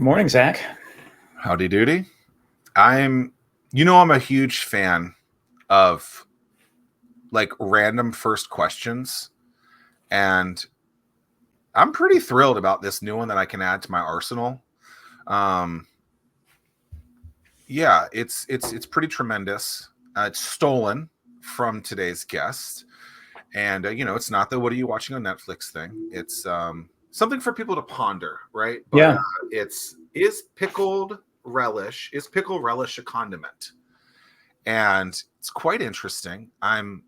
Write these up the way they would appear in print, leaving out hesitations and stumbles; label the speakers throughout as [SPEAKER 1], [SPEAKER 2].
[SPEAKER 1] Morning, Zack.
[SPEAKER 2] Howdy doody. I'm a huge fan of like random first questions, and I'm pretty thrilled about this new one that I can add to my arsenal. Yeah, it's pretty tremendous. It's stolen from today's guest, and it's not the "what are you watching on Netflix" thing. It's something for people to ponder, right? But
[SPEAKER 1] Yeah.
[SPEAKER 2] is pickle relish a condiment? And it's quite interesting. I'm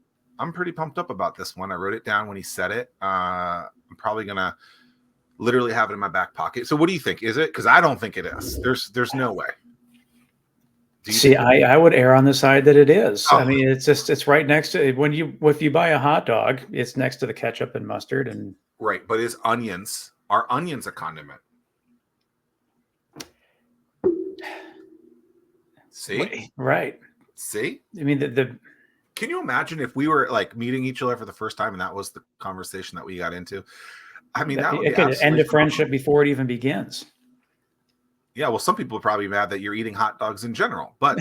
[SPEAKER 2] pretty pumped up about this one. I wrote it down when he said it. I'm probably gonna literally have it in my back pocket. So what do you think? Is it? Because I don't think it is. There's no way.
[SPEAKER 1] See, I would err on the side that it is. Oh. I mean, it's right next to if you buy a hot dog, it's next to the ketchup and mustard and
[SPEAKER 2] right. But are onions a condiment? See?
[SPEAKER 1] Right.
[SPEAKER 2] See?
[SPEAKER 1] I mean, the
[SPEAKER 2] can you imagine if we were like meeting each other for the first time and that was the conversation that we got into? I mean, that would be
[SPEAKER 1] could end a friendship before it even begins.
[SPEAKER 2] Yeah, well, some people are probably mad that you're eating hot dogs in general, but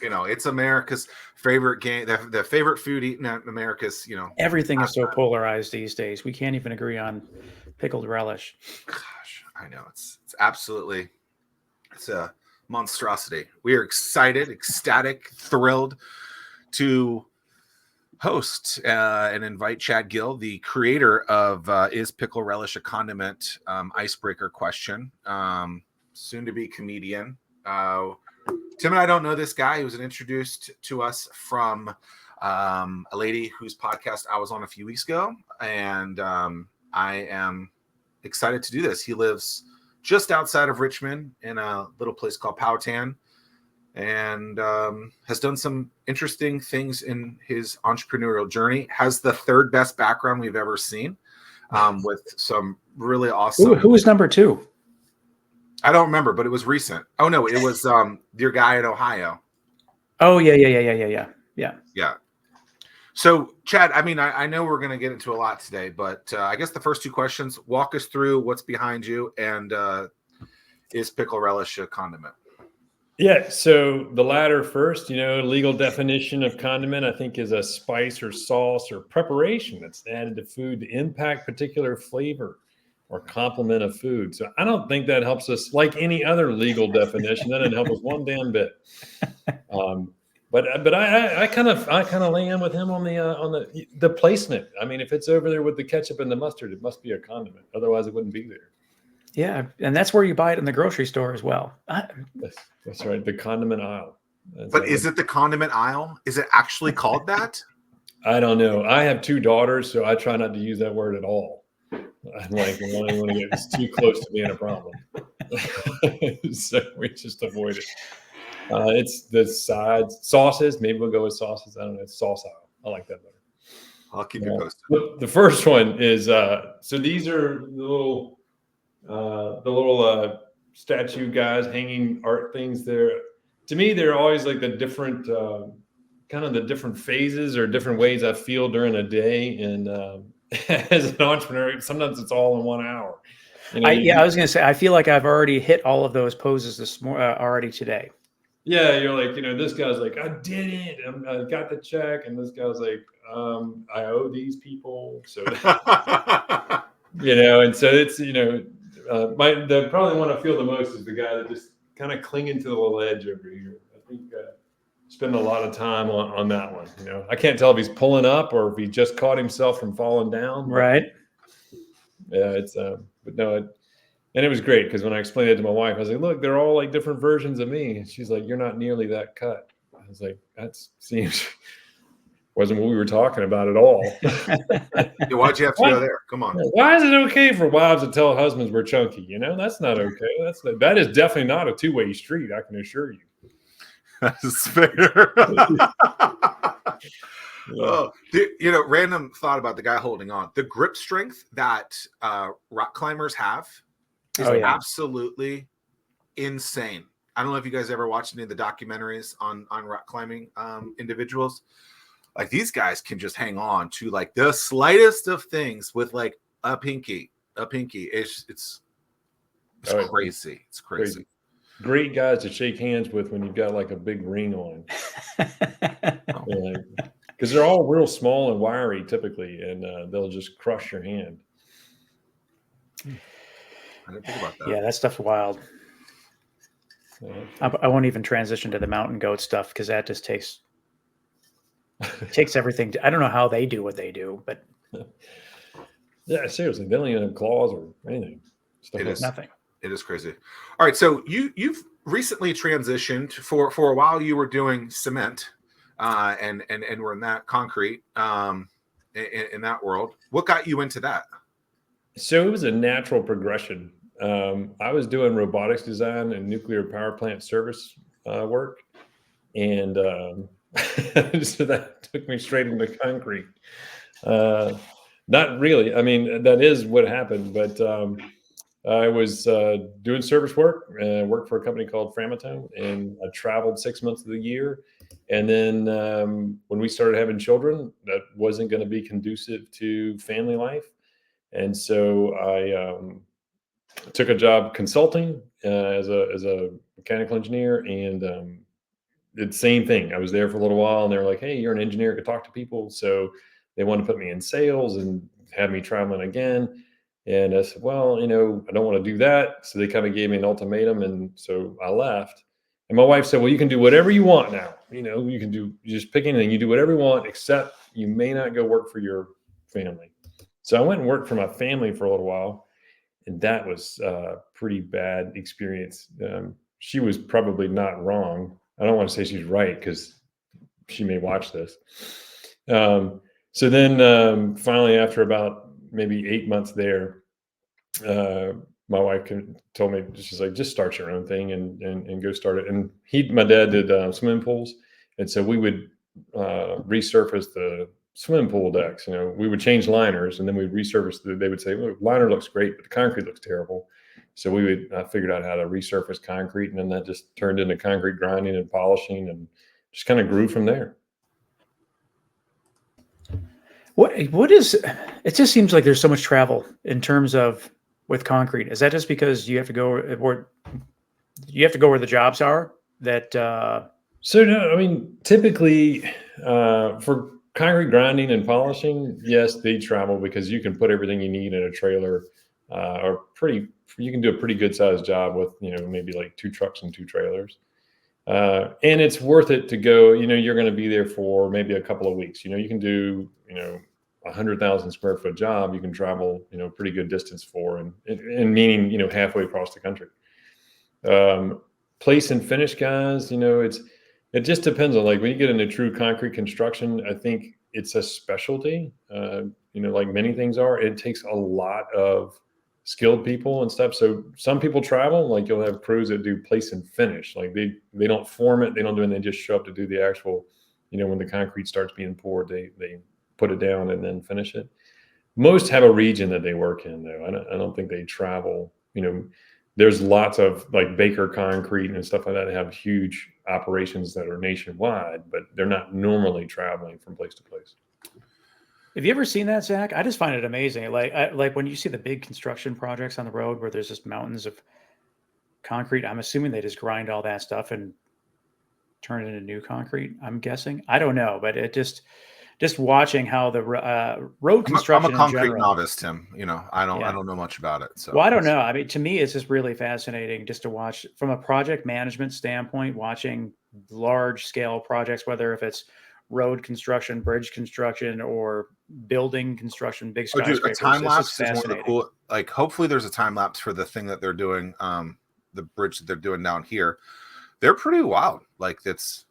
[SPEAKER 2] it's America's favorite game. The favorite food eaten at America's,
[SPEAKER 1] everything is so polarized these days. We can't even agree on pickled relish.
[SPEAKER 2] Gosh, I know it's absolutely, it's a monstrosity. We are excited, ecstatic, thrilled to host and invite Chad Gill, the creator of Is Pickle Relish a Condiment? Icebreaker question, soon to be comedian. Tim and I don't know this guy. He was introduced to us from a lady whose podcast I was on a few weeks ago, and I am excited to do this. He lives just outside of Richmond in a little place called Powhatan, and has done some interesting things in his entrepreneurial journey. Has the third best background we've ever seen, with some really awesome.
[SPEAKER 1] Who was number 2?
[SPEAKER 2] I don't remember, but it was recent. Oh no, it was your guy in Ohio.
[SPEAKER 1] Oh yeah.
[SPEAKER 2] So Chad, I mean, I know we're going to get into a lot today, but I guess the first 2 questions, walk us through what's behind you, and is pickle relish a condiment?
[SPEAKER 3] Yeah, so the latter first, legal definition of condiment, I think, is a spice or sauce or preparation that's added to food to impact particular flavor or complement of food. So I don't think that helps us, like any other legal definition. That didn't help us one damn bit. But I kind of land with him on the placement. I mean, if it's over there with the ketchup and the mustard, it must be a condiment. Otherwise, it wouldn't be there.
[SPEAKER 1] Yeah, and that's where you buy it in the grocery store as well.
[SPEAKER 3] That's right, the condiment aisle.
[SPEAKER 2] But is it the condiment aisle? Is it actually called that?
[SPEAKER 3] I don't know. I have 2 daughters, so I try not to use that word at all. I'm like, I don't want to get too close to being a problem. So we just avoid it. It's the sides, sauces. Maybe we'll go with sauces. I don't know. It's sauce aisle. I like that better.
[SPEAKER 2] I'll keep you posted.
[SPEAKER 3] The first one is so these are the little statue guys hanging art things there. To me, they're always like the different kind of the different phases or different ways I feel during a day. And as an entrepreneur, sometimes it's all in 1 hour.
[SPEAKER 1] I was going to say, I feel like I've already hit all of those poses already today.
[SPEAKER 3] Yeah, you're like, this guy's like, I did it. I got the check. And this guy's like, I owe these people. So, and so it's, the probably one I feel the most is the guy that just kind of clinging to the ledge over here. I think spend a lot of time on that one. I can't tell if he's pulling up or if he just caught himself from falling down.
[SPEAKER 1] Right.
[SPEAKER 3] Yeah, it's but no, and it was great because when I explained it to my wife, I was like, look, they're all like different versions of me. And she's like, you're not nearly that cut. I was like, that seems wasn't what we were talking about at all.
[SPEAKER 2] Why'd you have to go there? Come on.
[SPEAKER 3] Why is it okay for wives to tell husbands we're chunky? That's not okay. That is definitely not a 2-way street. I can assure you.
[SPEAKER 2] That's fair. Oh, random thought about the guy holding on. The grip strength that rock climbers have is absolutely insane. I don't know if you guys ever watched any of the documentaries on rock climbing individuals. Like, these guys can just hang on to like the slightest of things with like a pinky. It's It's crazy. It's crazy.
[SPEAKER 3] Great guys to shake hands with when you've got like a big ring on. Because they're all real small and wiry typically, and they'll just crush your hand.
[SPEAKER 2] I didn't think about that.
[SPEAKER 1] Yeah, that stuff's wild. I won't even transition to the mountain goat stuff because that just takes everything. I don't know how they do what they do, but
[SPEAKER 3] yeah, seriously, they don't even have claws or anything.
[SPEAKER 1] Nothing.
[SPEAKER 2] It is crazy. All right, so you've recently transitioned. For a while you were doing cement, and we're in that concrete, in that world. What got you into that?
[SPEAKER 3] So it was a natural progression. I was doing robotics design and nuclear power plant service work, and so that took me straight into concrete. Not really. I mean, that is what happened, but I was doing service work. Worked for a company called Framatome, and I traveled 6 months of the year. And then when we started having children, that wasn't going to be conducive to family life. And so I took a job consulting as a mechanical engineer, and did the same thing. I was there for a little while, and they were like, "Hey, you're an engineer, could talk to people." So they wanted to put me in sales and had me traveling again. And I said, "Well, I don't want to do that." So they kind of gave me an ultimatum, and so I left. And my wife said, "Well, you can do whatever you want now. You just pick anything. You do whatever you want, except you may not go work for your family." So I went and worked for my family for a little while, and that was a pretty bad experience. She was probably not wrong. I don't want to say she's right because she may watch this. So then finally, after about maybe 8 months there, my wife told me, she's like, just start your own thing and go start it. And my dad did swimming pools. And so we would resurface the swimming pool decks. We would change liners, and then we'd resurface. They would say, "Look, liner looks great, but the concrete looks terrible." So we would figured out how to resurface concrete, and then that just turned into concrete grinding and polishing, and just kind of grew from there.
[SPEAKER 1] What is? It just seems like there's so much travel in terms of with concrete. Is that just because you have to go where the jobs are?
[SPEAKER 3] So no, I mean, typically for concrete grinding and polishing, yes, they travel because you can put everything you need in a trailer, you can do a pretty good sized job with, maybe like 2 trucks and 2 trailers. And it's worth it to go, you're going to be there for maybe a couple of weeks. You can do, 100,000 square foot job, you can travel, pretty good distance for, and meaning, halfway across the country. Place and finish guys, it just depends on, like, when you get into true concrete construction, I think it's a specialty, like many things are. It takes a lot of skilled people and stuff. So some people travel, like you'll have crews that do place and finish. Like they don't form it, they don't do it, they just show up to do the actual, when the concrete starts being poured, they put it down and then finish it. Most have a region that they work in, though. I don't think they travel. There's lots of like Baker Concrete and stuff like that have huge operations that are nationwide, but they're not normally traveling from place to place.
[SPEAKER 1] Have you ever seen that, Zach? I just find it amazing. Like when you see the big construction projects on the road where there's just mountains of concrete, I'm assuming they just grind all that stuff and turn it into new concrete. I'm guessing. I don't know, but it just watching how the road construction.
[SPEAKER 2] I'm a concrete novice, Tim. I don't know much about it. So,
[SPEAKER 1] well, I don't know. I mean, to me, it's just really fascinating just to watch from a project management standpoint, watching large scale projects, whether if it's road construction, bridge construction, or building construction, big skyscrapers.
[SPEAKER 2] A time lapse is one of the cool. Like, hopefully, there's a time lapse for the thing that they're doing. The bridge that they're doing down here, they're pretty wild. Like it's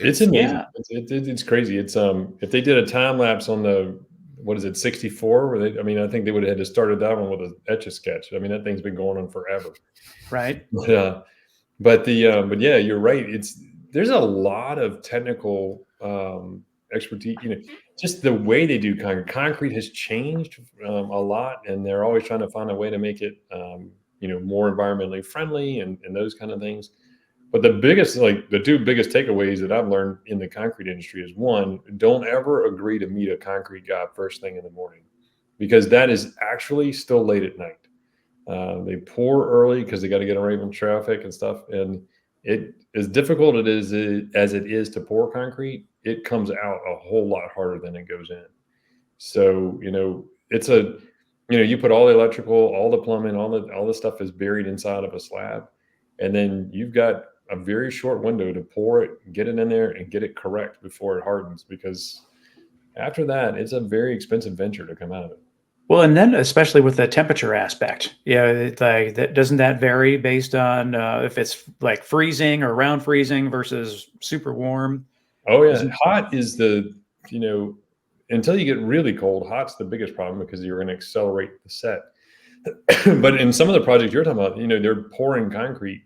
[SPEAKER 3] amazing. Yeah. It's crazy. It's if they did a time lapse on the 64, where I think they would have had to started that one with an Etch-a-Sketch. I mean, that thing's been going on forever.
[SPEAKER 1] Right.
[SPEAKER 3] But yeah, you're right. There's a lot of technical expertise. Just the way they do concrete. Concrete has changed a lot, and they're always trying to find a way to make it more environmentally friendly and those kind of things. But the two biggest takeaways that I've learned in the concrete industry is, one, don't ever agree to meet a concrete guy first thing in the morning, because that is actually still late at night. They pour early because they got to get away from traffic and stuff. And it, as difficult as it is to pour concrete, it comes out a whole lot harder than it goes in. So, you put all the electrical, all the plumbing, all the stuff is buried inside of a slab. And then you've got a very short window to pour it, get it in there and get it correct before it hardens, because after that, it's a very expensive venture to come out of it.
[SPEAKER 1] Well, and then especially with the temperature aspect, like that, doesn't that vary based on if it's like freezing or around freezing versus super warm?
[SPEAKER 3] Oh yeah, hot is until you get really cold, hot's the biggest problem because you're going to accelerate the set. But in some of the projects you're talking about, they're pouring concrete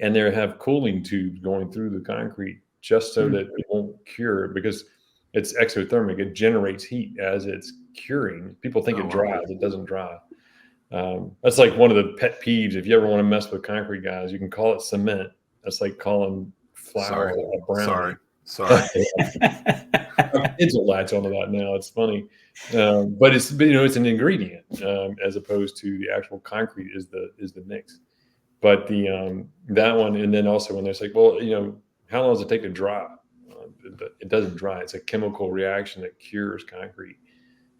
[SPEAKER 3] and they have cooling tubes going through the concrete just so that it won't cure, because it's exothermic. It generates heat as it's curing. People think it dries. It doesn't dry. That's like one of the pet peeves. If you ever want to mess with concrete guys, you can call it cement. That's like calling flour a brownie.
[SPEAKER 2] Sorry.
[SPEAKER 3] Kids will latch onto that now. It's funny, but it's an ingredient as opposed to the actual concrete is the mix. But that one, and then also when they're like, well, how long does it take to dry? It doesn't dry. It's a chemical reaction that cures concrete,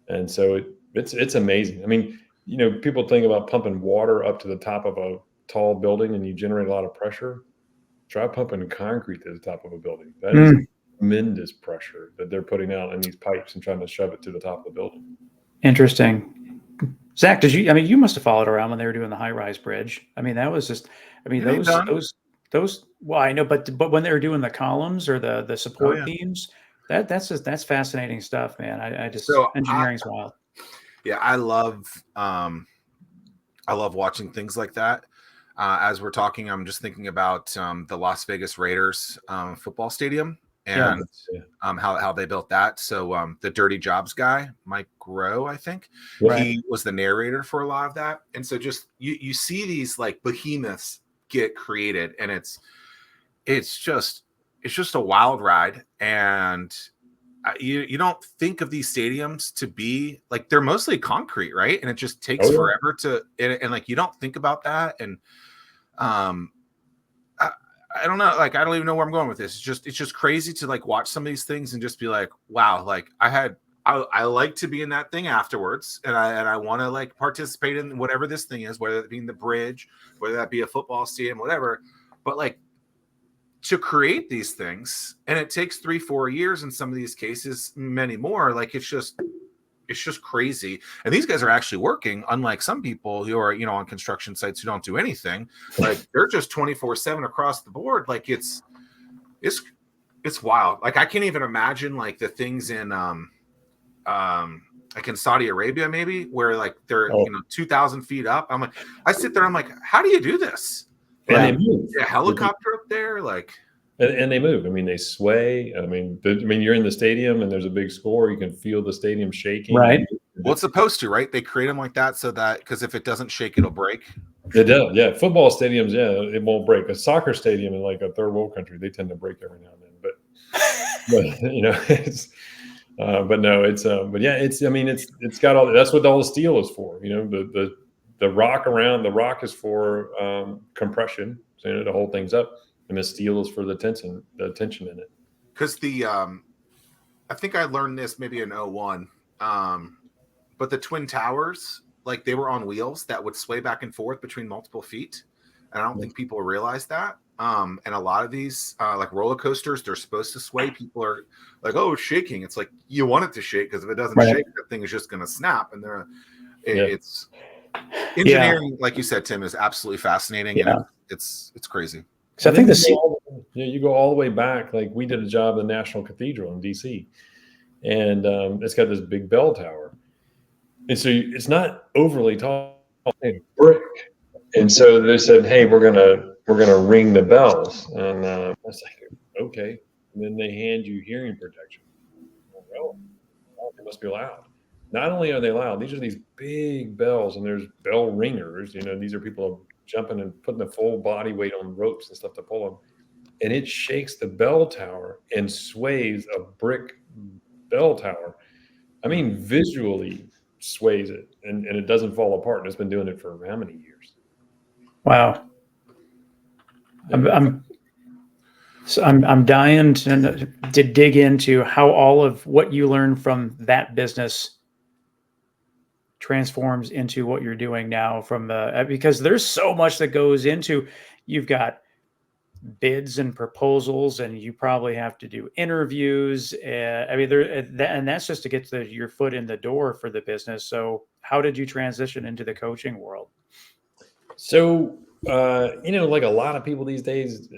[SPEAKER 3] and so it's amazing. I mean, people think about pumping water up to the top of a tall building and you generate a lot of pressure. Try pumping concrete to the top of a building. That is tremendous pressure that they're putting out in these pipes and trying to shove it to the top of the building.
[SPEAKER 1] Interesting. Zach, you must have followed around when they were doing the high-rise bridge. I mean, that was just, those, well, I know, but when they were doing the columns or the support beams, that's fascinating stuff, man. Engineering's wild.
[SPEAKER 2] Yeah. I love watching things like that. As we're talking, I'm just thinking about the Las Vegas Raiders football stadium and how they built that. So the Dirty Jobs guy, Mike Rowe, I think, he was the narrator for a lot of that. And so just you see these like behemoths get created, and it's just a wild ride. And you don't think of these stadiums to be like, they're mostly concrete, right? And it just takes forever to and like you don't think about that. And I don't know, like I don't even know where I'm going with this. It's just crazy to like watch some of these things and just be like, wow, like I like to be in that thing afterwards, and I want to like participate in whatever this thing is, whether it be in the bridge, whether that be a football stadium, whatever. But like to create these things, and it takes 3-4 years in some of these cases, many more. Like it's just crazy. And these guys are actually working, unlike some people who are, on construction sites who don't do anything. Like they're just 24/7 across the board. Like it's wild. Like I can't even imagine like the things in like in Saudi Arabia, maybe, where like they're 2,000 feet up. I sit there, I'm like, how do you do this?
[SPEAKER 3] And they move.
[SPEAKER 2] A helicopter up there, like.
[SPEAKER 3] And they move. I mean, they sway. I mean, you're in the stadium and there's a big score. You can feel the stadium shaking.
[SPEAKER 1] Right.
[SPEAKER 2] Well, it's supposed to, right? They create them like that so that, because if it doesn't shake, it'll break.
[SPEAKER 3] It does. Yeah. Football stadiums, it won't break. A soccer stadium in like a third world country, they tend to break every now and then. But it's. But no, it's got all. That's what all the steel is for. The rock around the rock is for compression, so to hold things up. And the steel is for the tension in it.
[SPEAKER 2] Because I think I learned this maybe in 2001, but the Twin Towers, like they were on wheels that would sway back and forth between multiple feet. And I don't think people realize that. And a lot of these, like roller coasters, they're supposed to sway. People are like, oh, it's shaking. It's like, you want it to shake, because if it doesn't shake, that thing is just going to snap. And it's engineering, like you said, Tim, is absolutely fascinating. Yeah. And it's crazy.
[SPEAKER 1] So I think
[SPEAKER 3] you go all the way back. Like we did a job in the National Cathedral in DC, and it's got this big bell tower, and so it's not overly tall, brick. And so they said, "Hey, we're gonna ring the bells," and I was like, "Okay." And then they hand you hearing protection. Well, they must be loud. Not only are they loud, these are these big bells, and there's bell ringers. These are people jumping and putting the full body weight on ropes and stuff to pull them. And it shakes the bell tower and sways a brick bell tower. I mean, visually, sways it, and it doesn't fall apart. And it's been doing it for how many years?
[SPEAKER 1] Wow. I'm dying to dig into how all of what you learned from that business transforms into what you're doing now because there's so much that goes into, you've got bids and proposals, and you probably have to do interviews. And that's just to get your foot in the door for the business. So how did you transition into the coaching world?
[SPEAKER 3] So, like a lot of people these days,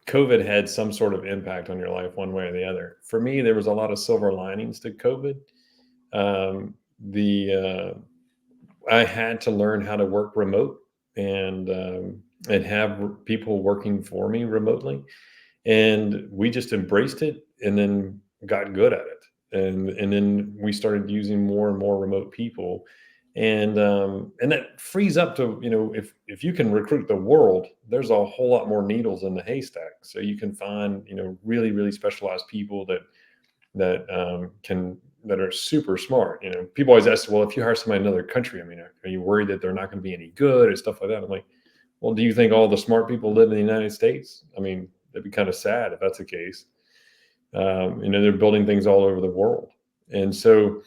[SPEAKER 3] COVID had some sort of impact on your life one way or the other. For me, there was a lot of silver linings to COVID. I had to learn how to work remote and have people working for me remotely, and we just embraced it and then got good at it, and then we started using more and more remote people, and that frees up to, if you can recruit the world, there's a whole lot more needles in the haystack, so you can find really, really specialized people that are super smart. People always ask, well, if you hire somebody in another country, are you worried that they're not going to be any good or stuff like that? I'm like, well, do you think all the smart people live in the United States? That'd be kind of sad if that's the case. They're building things all over the world. And so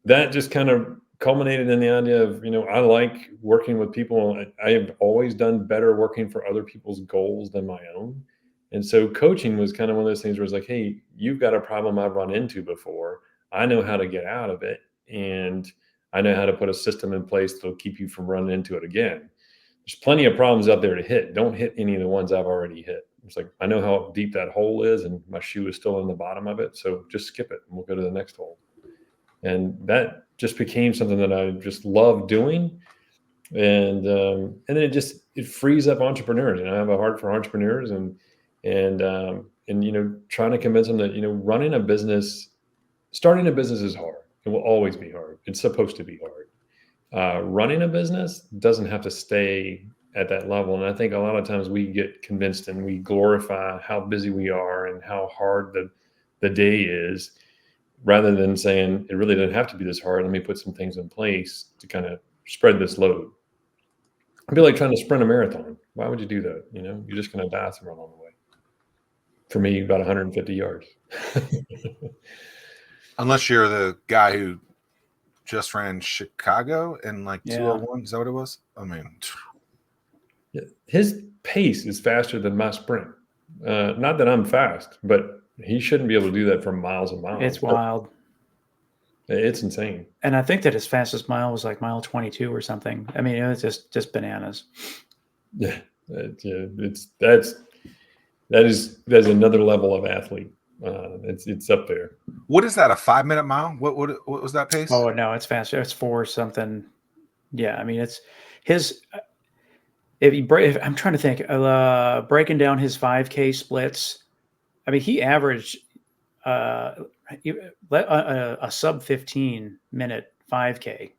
[SPEAKER 3] that just kind of culminated in the idea of, I like working with people. I have always done better working for other people's goals than my own. And so coaching was kind of one of those things where it's like, hey, you've got a problem I've run into before. I know how to get out of it. And I know how to put a system in place that'll keep you from running into it again. There's plenty of problems out there to hit. Don't hit any of the ones I've already hit. It's like, I know how deep that hole is and my shoe is still in the bottom of it. So just skip it and we'll go to the next hole. And that just became something that I just love doing. And then it frees up entrepreneurs. I have a heart for entrepreneurs and trying to convince them that, starting a business is hard. It will always be hard. It's supposed to be hard. Running a business doesn't have to stay at that level. And I think a lot of times we get convinced and we glorify how busy we are and how hard the day is, rather than saying it really doesn't have to be this hard. Let me put some things in place to kind of spread this load. It'd be like trying to sprint a marathon. Why would you do that? You're just going to die somewhere along the way. For me, about 150 yards.
[SPEAKER 2] Unless you're the guy who just ran Chicago in 201. Is that what it was?
[SPEAKER 3] His pace is faster than my sprint. Not that I'm fast, but he shouldn't be able to do that for miles and miles.
[SPEAKER 1] It's wild.
[SPEAKER 3] It's insane.
[SPEAKER 1] And I think that his fastest mile was like mile 22 or something. It was just bananas.
[SPEAKER 3] Yeah, that's another level of athlete. It's up there.
[SPEAKER 2] What is that? A 5-minute mile? What was that pace?
[SPEAKER 1] Oh no, it's faster. It's 4 something. Yeah, it's his. I'm trying to think. Breaking down his 5K splits. He averaged a sub 15-minute 5K.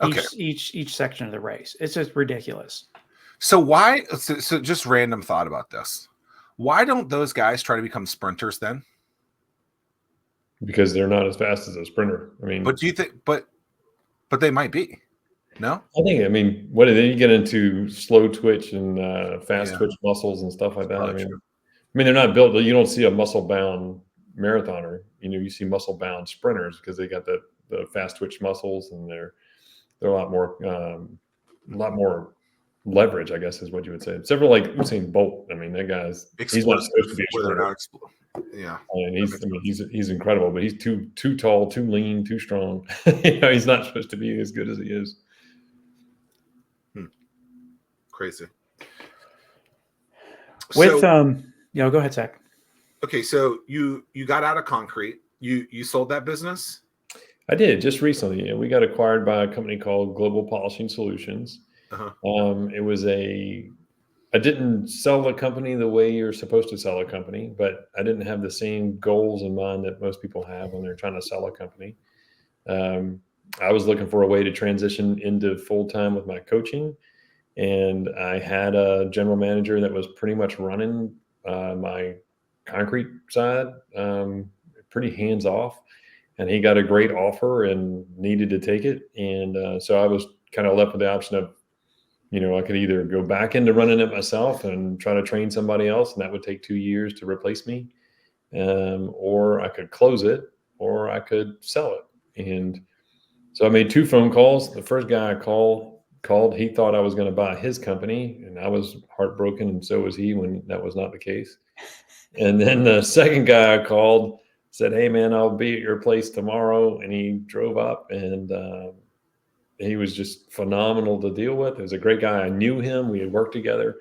[SPEAKER 2] Okay.
[SPEAKER 1] Each section of the race. It's just ridiculous.
[SPEAKER 2] So why? So just random thought about this. Why don't those guys try to become sprinters then?
[SPEAKER 3] Because they're not as fast as a sprinter.
[SPEAKER 2] But do you think? But they might be. No,
[SPEAKER 3] I think. What do they get into? Slow twitch and fast twitch muscles and stuff like that. They're not built. You don't see a muscle bound marathoner. You see muscle bound sprinters because they got the fast twitch muscles and they're a lot more leverage, I guess is what you would say. Several like Usain Bolt. That guy's he's not supposed to be a sprinter.
[SPEAKER 2] Yeah,
[SPEAKER 3] he's incredible, but he's too tall, too lean, too strong. He's not supposed to be as good as he is.
[SPEAKER 2] Crazy.
[SPEAKER 1] Go ahead, Zack.
[SPEAKER 2] Okay, so you got out of concrete. You sold that business?
[SPEAKER 3] I did just recently. We got acquired by a company called Global Polishing Solutions. I didn't sell the company the way you're supposed to sell a company, but I didn't have the same goals in mind that most people have when they're trying to sell a company. I was looking for a way to transition into full-time with my coaching. And I had a general manager that was pretty much running my concrete side, pretty hands off. and he got a great offer and needed to take it. And so I was kind of left with the option of, I could either go back into running it myself and try to train somebody else, and that would take 2 years to replace me, or I could close it, or I could sell it. And so I made 2 phone calls. The first guy I called, he thought I was going to buy his company, and I was heartbroken, and so was he when that was not the case. And then the second guy I called said, "Hey man, I'll be at your place tomorrow." And he drove up, and he was just phenomenal to deal with. He was a great guy. I knew him. We had worked together,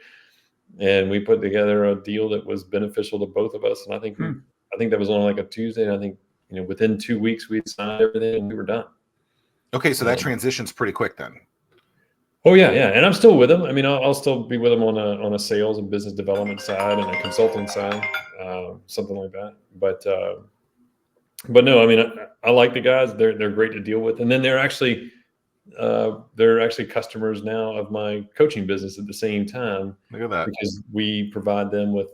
[SPEAKER 3] and we put together a deal that was beneficial to both of us. And I think that was on like a Tuesday. And I think, within 2 weeks we'd signed everything and we were done.
[SPEAKER 2] Okay. So that transition's pretty quick then.
[SPEAKER 3] Oh yeah. Yeah. And I'm still with him. I mean, I'll still be with him on a sales and business development side and a consulting side, something like that. But no, I mean, I like the guys. They're great to deal with. And then they're actually customers now of my coaching business at the same time.
[SPEAKER 2] Look at that.
[SPEAKER 3] Because we provide them with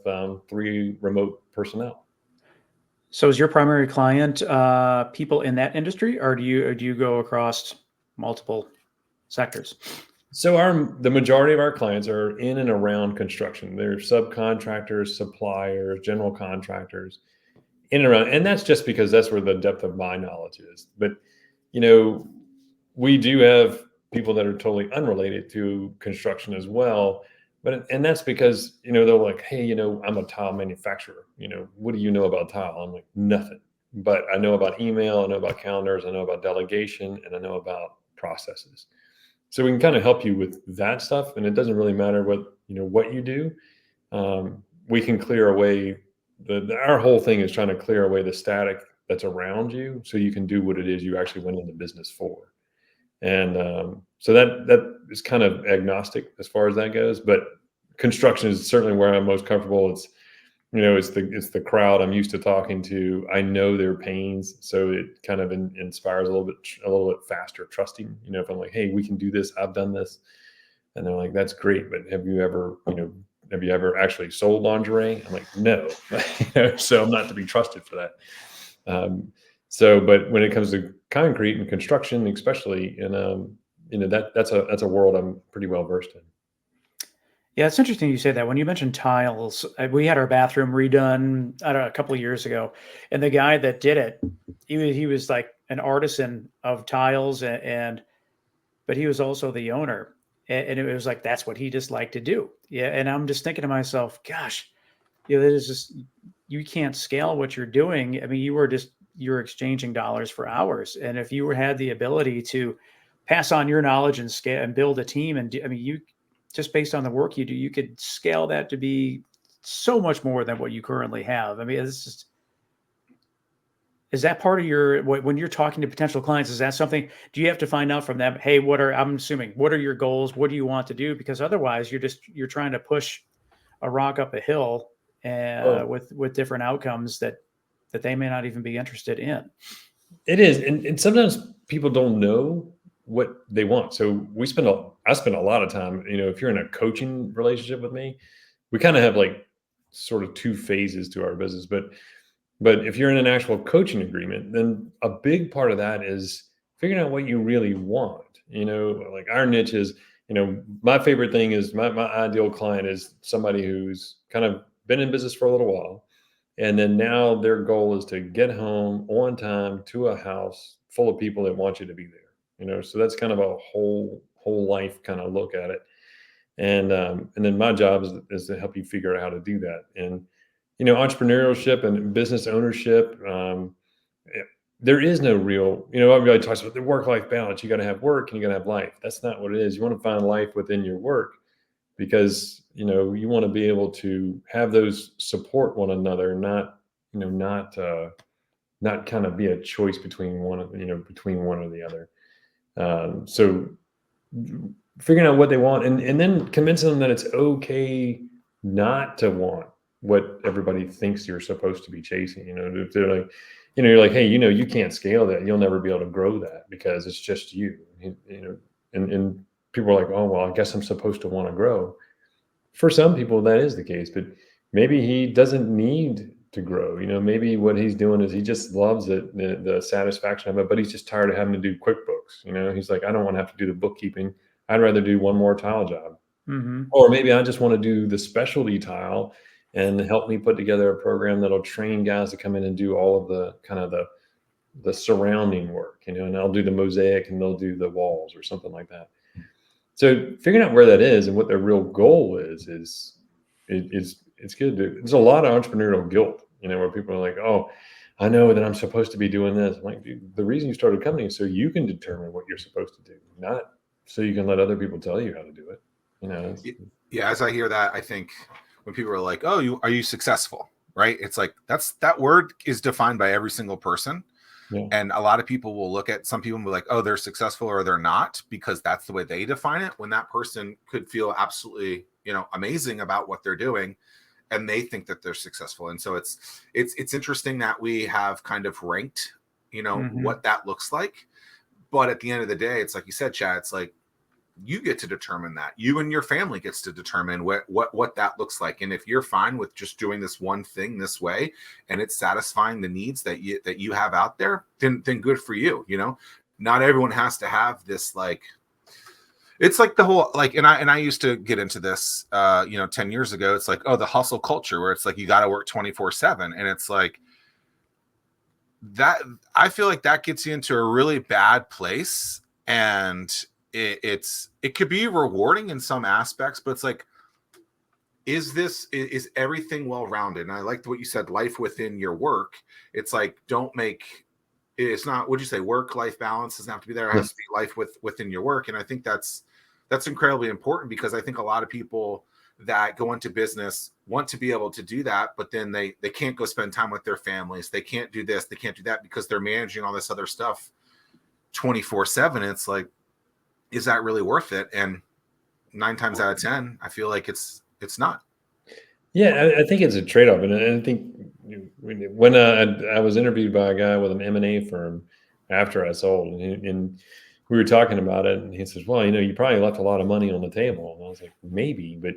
[SPEAKER 3] 3 remote personnel.
[SPEAKER 1] So is your primary client people in that industry, or do you go across multiple sectors?
[SPEAKER 3] So the majority of our clients are in and around construction. They're subcontractors, suppliers, general contractors, in and around. And that's just because that's where the depth of my knowledge is. But, we do have people that are totally unrelated to construction as well. And that's because, they're like, "Hey, I'm a tile manufacturer. What do you know about tile?" I'm like, "Nothing. But I know about email, I know about calendars, I know about delegation, and I know about processes." So we can kind of help you with that stuff. And it doesn't really matter what you do. We can clear away our whole thing is trying to clear away the static that's around you so you can do what it is you actually went into business for. And so that is kind of agnostic as far as that goes. But construction is certainly where I'm most comfortable. It's it's the crowd I'm used to talking to. I know their pains, so it kind of inspires a little bit faster trusting. If I'm like, "Hey, we can do this. I've done this," and they're like, "That's great, but have you ever actually sold lingerie?" I'm like, "No," so I'm not to be trusted for that. But when it comes to concrete and construction, especially, that's a world I'm pretty well versed in.
[SPEAKER 1] Yeah, it's interesting you say that. When you mentioned tiles, we had our bathroom redone, I don't know, a couple of years ago, and the guy that did it, he was like an artisan of tiles, but he was also the owner, and it was like that's what he just liked to do. Yeah, and I'm just thinking to myself, gosh, that is just, you can't scale what you're doing. I mean, you're exchanging dollars for hours, and if you had the ability to pass on your knowledge and scale and build a team, I mean, you just based on the work you do, you could scale that to be so much more than what you currently have. I mean, is that part of when you're talking to potential clients, is that something, do you have to find out from them, "Hey, I'm assuming, what are your goals? What do you want to do?" Because otherwise you're trying to push a rock up a hill with different outcomes that they may not even be interested in.
[SPEAKER 3] It is. And sometimes people don't know what they want. So I spend a lot of time, if you're in a coaching relationship with me, we kind of have like sort of 2 phases to our business. But if you're in an actual coaching agreement, then a big part of that is figuring out what you really want. Like our niche is, my favorite thing is my ideal client is somebody who's kind of been in business for a little while. And then now their goal is to get home on time to a house full of people that want you to be there. So that's kind of a whole life kind of look at it. And then my job is to help you figure out how to do that. And entrepreneurship and business ownership, there is no real, everybody talks about the work-life balance. You got to have work and you got to have life. That's not what it is. You want to find life within your work, because you want to be able to have those support one another, not kind of be a choice between one or the other. So figuring out what they want and then convincing them that it's okay not to want what everybody thinks you're supposed to be chasing. If they're like, you're like, "Hey, you can't scale that. You'll never be able to grow that because it's just you." And people are like, "Oh, well, I guess I'm supposed to want to grow." For some people, that is the case, but maybe he doesn't need to grow. Maybe what he's doing is he just loves it, the satisfaction of it, but he's just tired of having to do QuickBooks. He's like, I don't want to have to do the bookkeeping. I'd rather do one more tile job.
[SPEAKER 1] Mm-hmm.
[SPEAKER 3] Or maybe I just want to do the specialty tile and help me put together a program that'll train guys to come in and do all of the kind of the surrounding work, and I'll do the mosaic and they'll do the walls or something like that. So figuring out where that is and what their real goal is it's good. There's a lot of entrepreneurial guilt, where people are like, oh, I know that I'm supposed to be doing this. I'm like, dude, the reason you started a company is so you can determine what you're supposed to do, not so you can let other people tell you how to do it.
[SPEAKER 2] Yeah, as I hear that, I think when people are like, oh, are you successful? Right? It's like that word is defined by every single person.
[SPEAKER 3] Yeah.
[SPEAKER 2] And a lot of people will look at some people and be like, oh, they're successful or they're not, because that's the way they define it, when that person could feel absolutely, amazing about what they're doing and they think that they're successful. And so it's interesting that we have kind of ranked,
[SPEAKER 1] Mm-hmm.
[SPEAKER 2] what that looks like. But at the end of the day, it's like you said, Chad, it's like you get to determine that. You and your family gets to determine what that looks like. And if you're fine with just doing this one thing this way and it's satisfying the needs that you have out there, then good for you. Not everyone has to have this, like, it's like the whole, like, and I used to get into this 10 years ago. It's like, oh, the hustle culture, where it's like you got to work 24/7. And it's like that, I feel like that gets you into a really bad place. And it could be rewarding in some aspects, but it's like, is everything well-rounded? And I liked what you said, life within your work. It's like, it's not, what'd you say, work-life balance doesn't have to be there. It has to be life within your work. And I think that's incredibly important, because I think a lot of people that go into business want to be able to do that, but then they can't go spend time with their families. They can't do this, they can't do that, because they're managing all this other stuff 24/7. It's like, is that really worth it? And 9 times out of 10, I feel like it's not.
[SPEAKER 3] Yeah, I think it's a trade-off. And I think when I was interviewed by a guy with an M&A firm after I sold, and we were talking about it, and he says, well, you probably left a lot of money on the table. And I was like, maybe, but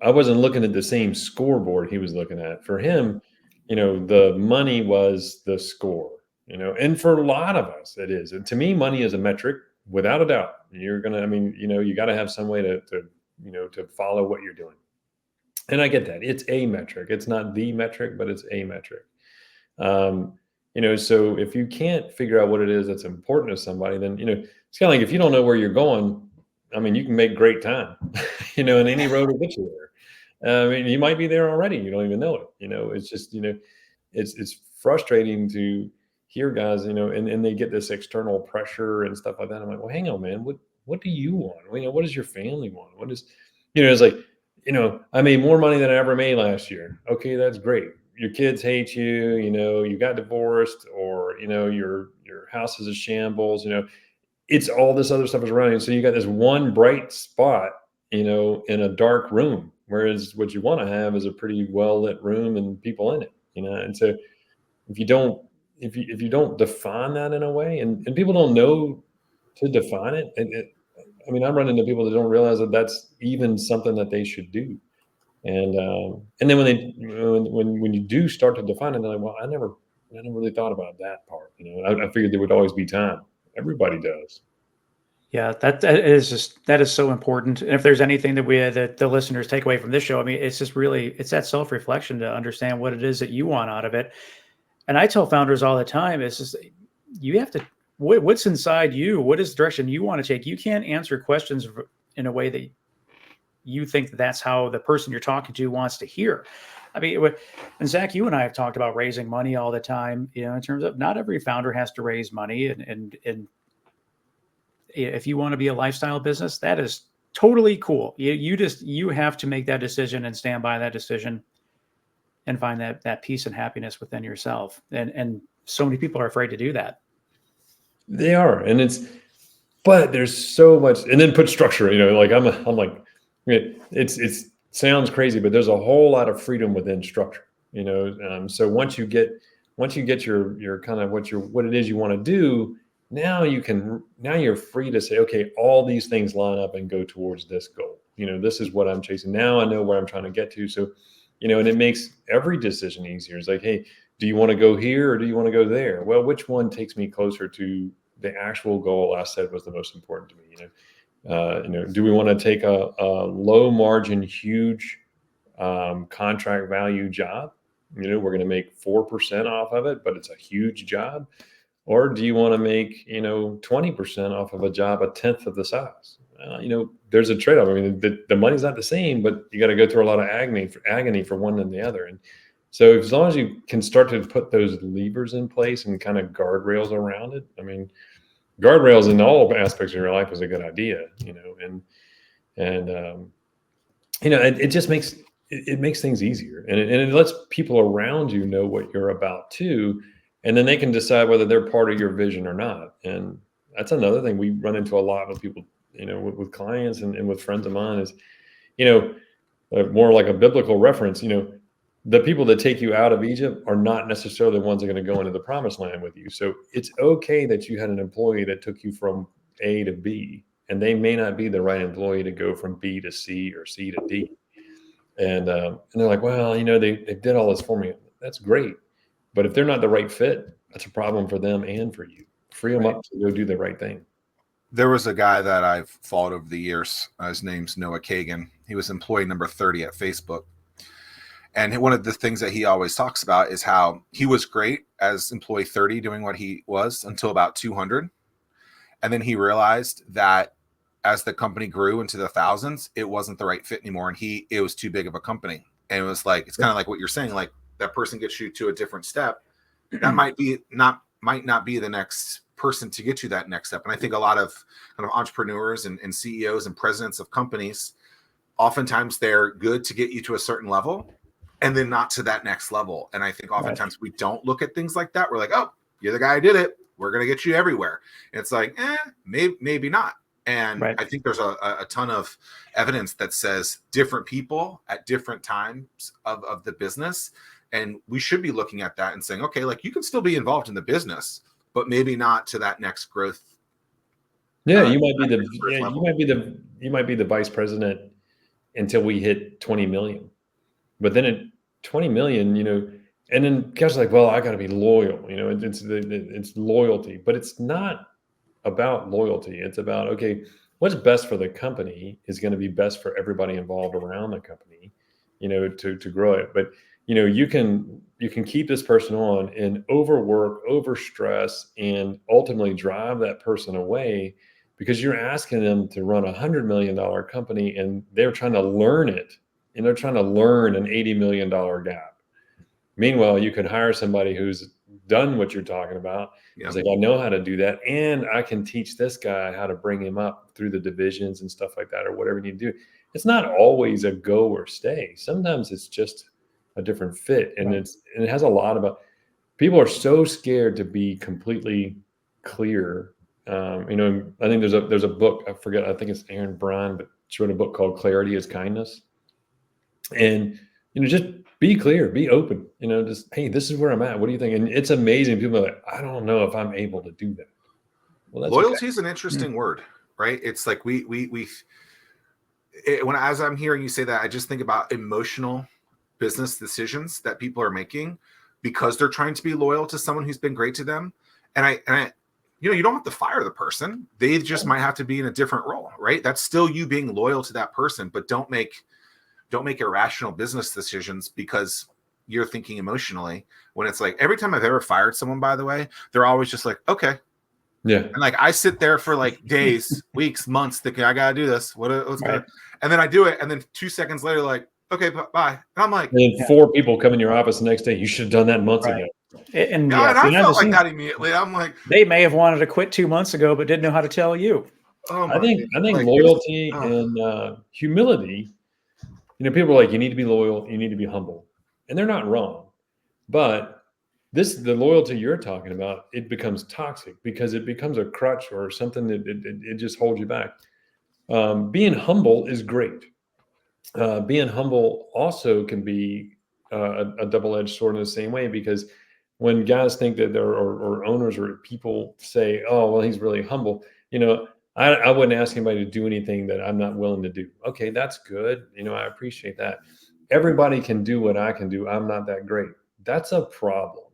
[SPEAKER 3] I wasn't looking at the same scoreboard he was looking at. For him, the money was the score, and for a lot of us, it is. And to me, money is a metric, without a doubt. You got to have some way to follow what you're doing. And I get that. It's a metric. It's not the metric, but it's a metric. So if you can't figure out what it is that's important to somebody, then, it's kind of like, if you don't know where you're going, I mean, you can make great time, and any road will get you there. I mean, you might be there already. You don't even know it. It's just, it's frustrating to hear guys, and they get this external pressure and stuff like that. I'm like, well, hang on, man. What do you want? What does your family want? What is, it's like, I made more money than I ever made last year. Okay, that's great. Your kids hate you. You got divorced, or your house is a shambles. It's all this other stuff is around you. So you got this one bright spot, in a dark room. Whereas what you want to have is a pretty well lit room and people in it. And so if you don't define that in a way, and people don't know to define it, I mean, I run into people that don't realize that that's even something that they should do. And then when you do start to define it, they're like, well, I never really thought about that part. I figured there would always be time. Everybody does.
[SPEAKER 1] Yeah, that is so important. And if there's anything that the listeners take away from this show, I mean, it's just really, it's that self-reflection to understand what it is that you want out of it. And I tell founders all the time, it's just, you have to, what's inside you? What is the direction you want to take? You can't answer questions in a way that you think that's how the person you're talking to wants to hear. I mean, and Zack, you and I have talked about raising money all the time, in terms of not every founder has to raise money. And if you want to be a lifestyle business, that is totally cool. You have to make that decision and stand by that decision and find that peace and happiness within yourself. And so many people are afraid to do that.
[SPEAKER 3] They are. And but there's so much, and then put structure, like I'm like, it sounds crazy, but there's a whole lot of freedom within structure, so once you get your kind of what it is you want to do, now you're free to say, okay, all these things line up and go towards this goal. This is what I'm chasing. Now I know where I'm trying to get to. So and it makes every decision easier. It's like, hey, do you want to go here or do you want to go there? Well, which one takes me closer to the actual goal I said was the most important to me? Do we want to take a low margin, huge contract value job? We're going to make 4% off of it, but it's a huge job. Or do you want to make, 20% off of a job, a tenth of the size? There's a trade-off. I mean, the money's not the same, but you got to go through a lot of agony for one and the other. And so as long as you can start to put those levers in place and kind of guardrails around it, I mean, guardrails in all aspects of your life is a good idea, it just makes it makes things easier, and it lets people around you know what you're about too, and then they can decide whether they're part of your vision or not. And that's another thing we run into a lot with people, with clients and with friends of mine is, more like a biblical reference, the people that take you out of Egypt are not necessarily the ones that are going to go into the promised land with you. So it's okay that you had an employee that took you from A to B, and they may not be the right employee to go from B to C or C to D. And they're like, well, they did all this for me. That's great. But if they're not the right fit, that's a problem for them and for you. Free them up to go do the right thing.
[SPEAKER 2] There was a guy that I've followed over the years. His name's Noah Kagan. He was employee number 30 at Facebook. And one of the things that he always talks about is how he was great as employee 30 doing what he was until about 200. And then he realized that as the company grew into the thousands, it wasn't the right fit anymore. And it was too big of a company. And it was like, it's kind of like what you're saying, like that person gets you to a different step. That might not be the next person to get to that next step. And I think a lot of kind of entrepreneurs and CEOs and presidents of companies, oftentimes they're good to get you to a certain level and then not to that next level. And I think oftentimes we don't look at things like that. We're like, oh, you're the guy who did it. We're going to get you everywhere. And it's like, maybe not. And I think there's a ton of evidence that says different people at different times of the business. And we should be looking at that and saying, okay, like you can still be involved in the business, but maybe not to that next growth.
[SPEAKER 3] Yeah, you might be the vice president until we hit 20 million. But then at 20 million, and then guys are like, well, I got to be loyal. It's loyalty, but it's not about loyalty. It's about, okay, what's best for the company is going to be best for everybody involved around the company, to grow it. But, you can keep this person on and overwork, overstress, and ultimately drive that person away because you're asking them to run $100 million company and they're trying to learn it. And they're trying to learn an $80 million gap. Meanwhile, you can hire somebody who's done what you're talking about. Yeah. It's like, I know how to do that. And I can teach this guy how to bring him up through the divisions and stuff like that, or whatever you need to do. It's not always a go or stay. Sometimes it's just a different fit. And it has a lot about, people are so scared to be completely clear. I think there's a book, I forget, I think it's Aaron Bryan, but she wrote a book called Clarity is Kindness. And, just be clear, be open, just, hey, this is where I'm at. What do you think? And it's amazing. People are like, I don't know if I'm able to do that. Well, that's
[SPEAKER 2] loyalty is an interesting word, right? It's like as I'm hearing you say that, I just think about emotional business decisions that people are making because they're trying to be loyal to someone who's been great to them. And I you don't have to fire the person. They just might have to be in a different role, right? That's still you being loyal to that person, but don't make irrational business decisions because you're thinking emotionally. When it's like, every time I've ever fired someone, by the way, they're always just like, okay.
[SPEAKER 3] Yeah.
[SPEAKER 2] And like, I sit there for like days, weeks, months thinking, I got to do this. What's going on? And then I do it. And then 2 seconds later, like, okay, bye. And I'm like,
[SPEAKER 3] and then 4 people come in your office the next day. You should have done that months ago.
[SPEAKER 1] And
[SPEAKER 2] I felt like that immediately. I'm like,
[SPEAKER 1] they may have wanted to quit 2 months ago, but didn't know how to tell you.
[SPEAKER 3] I think like, loyalty and humility, people are like, you need to be loyal, you need to be humble. And they're not wrong. But the loyalty you're talking about, it becomes toxic because it becomes a crutch or something that it just holds you back. Being humble is great. Being humble also can be a double-edged sword in the same way, because when guys think that or owners or people say, oh, well, he's really humble, I wouldn't ask anybody to do anything that I'm not willing to do. Okay, that's good. I appreciate that. everybody can do what I can do. I'm not that great. That's a problem,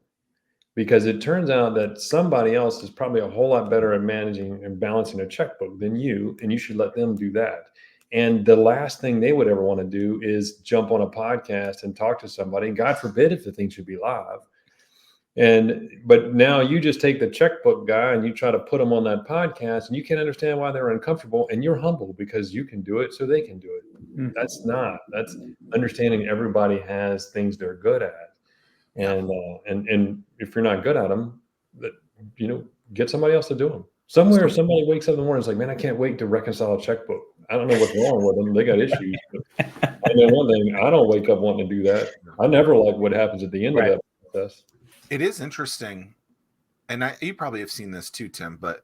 [SPEAKER 3] because it turns out that somebody else is probably a whole lot better at managing and balancing a checkbook than you, and you should let them do that. And the last thing they would ever want to do is jump on a podcast and talk to somebody. And God forbid if the thing should be live. But now you just take the checkbook guy and you try to put them on that podcast, and you can't understand why they're uncomfortable, and you're humble because you can do it, so they can do it. That's understanding everybody has things they're good at. And if you're not good at them, that, get somebody else to do them. Somebody wakes up in the morning and is like, man, I can't wait to reconcile a checkbook. I don't know what's wrong with them. They got issues. But I know one thing, I don't wake up wanting to do that. I never like what happens at the end of that process.
[SPEAKER 2] It is interesting. And you probably have seen this too, Tim, but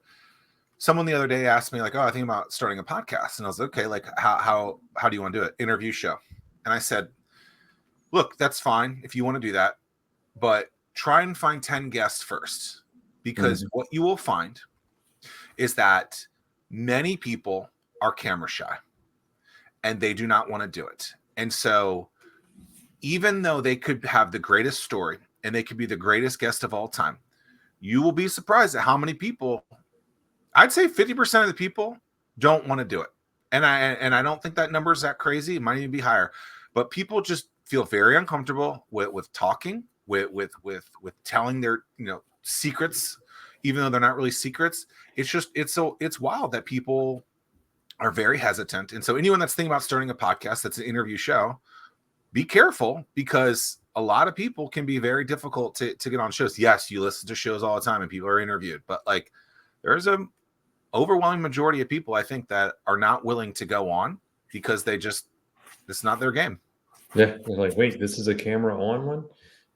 [SPEAKER 2] someone the other day asked me, like, oh, I think about starting a podcast. And I was like, okay, like how do you want to do it? Interview show. And I said, look, that's fine if you want to do that, but try and find 10 guests first, because what you will find is that many people are camera shy and they do not want to do it. And so even though they could have the greatest story and they could be the greatest guest of all time, you will be surprised at how many people, I'd say 50% of the people don't want to do it. And I don't think that number is that crazy. It might even be higher, but people just feel very uncomfortable with talking, with telling their, secrets, even though they're not really secrets. It's wild that people are very hesitant. And so anyone that's thinking about starting a podcast that's an interview show, be careful, because a lot of people can be very difficult to get on shows. Yes, you listen to shows all the time and people are interviewed, but like there's a overwhelming majority of people, I think, that are not willing to go on because it's not their game.
[SPEAKER 3] Yeah. They're like, wait, this is a camera on one?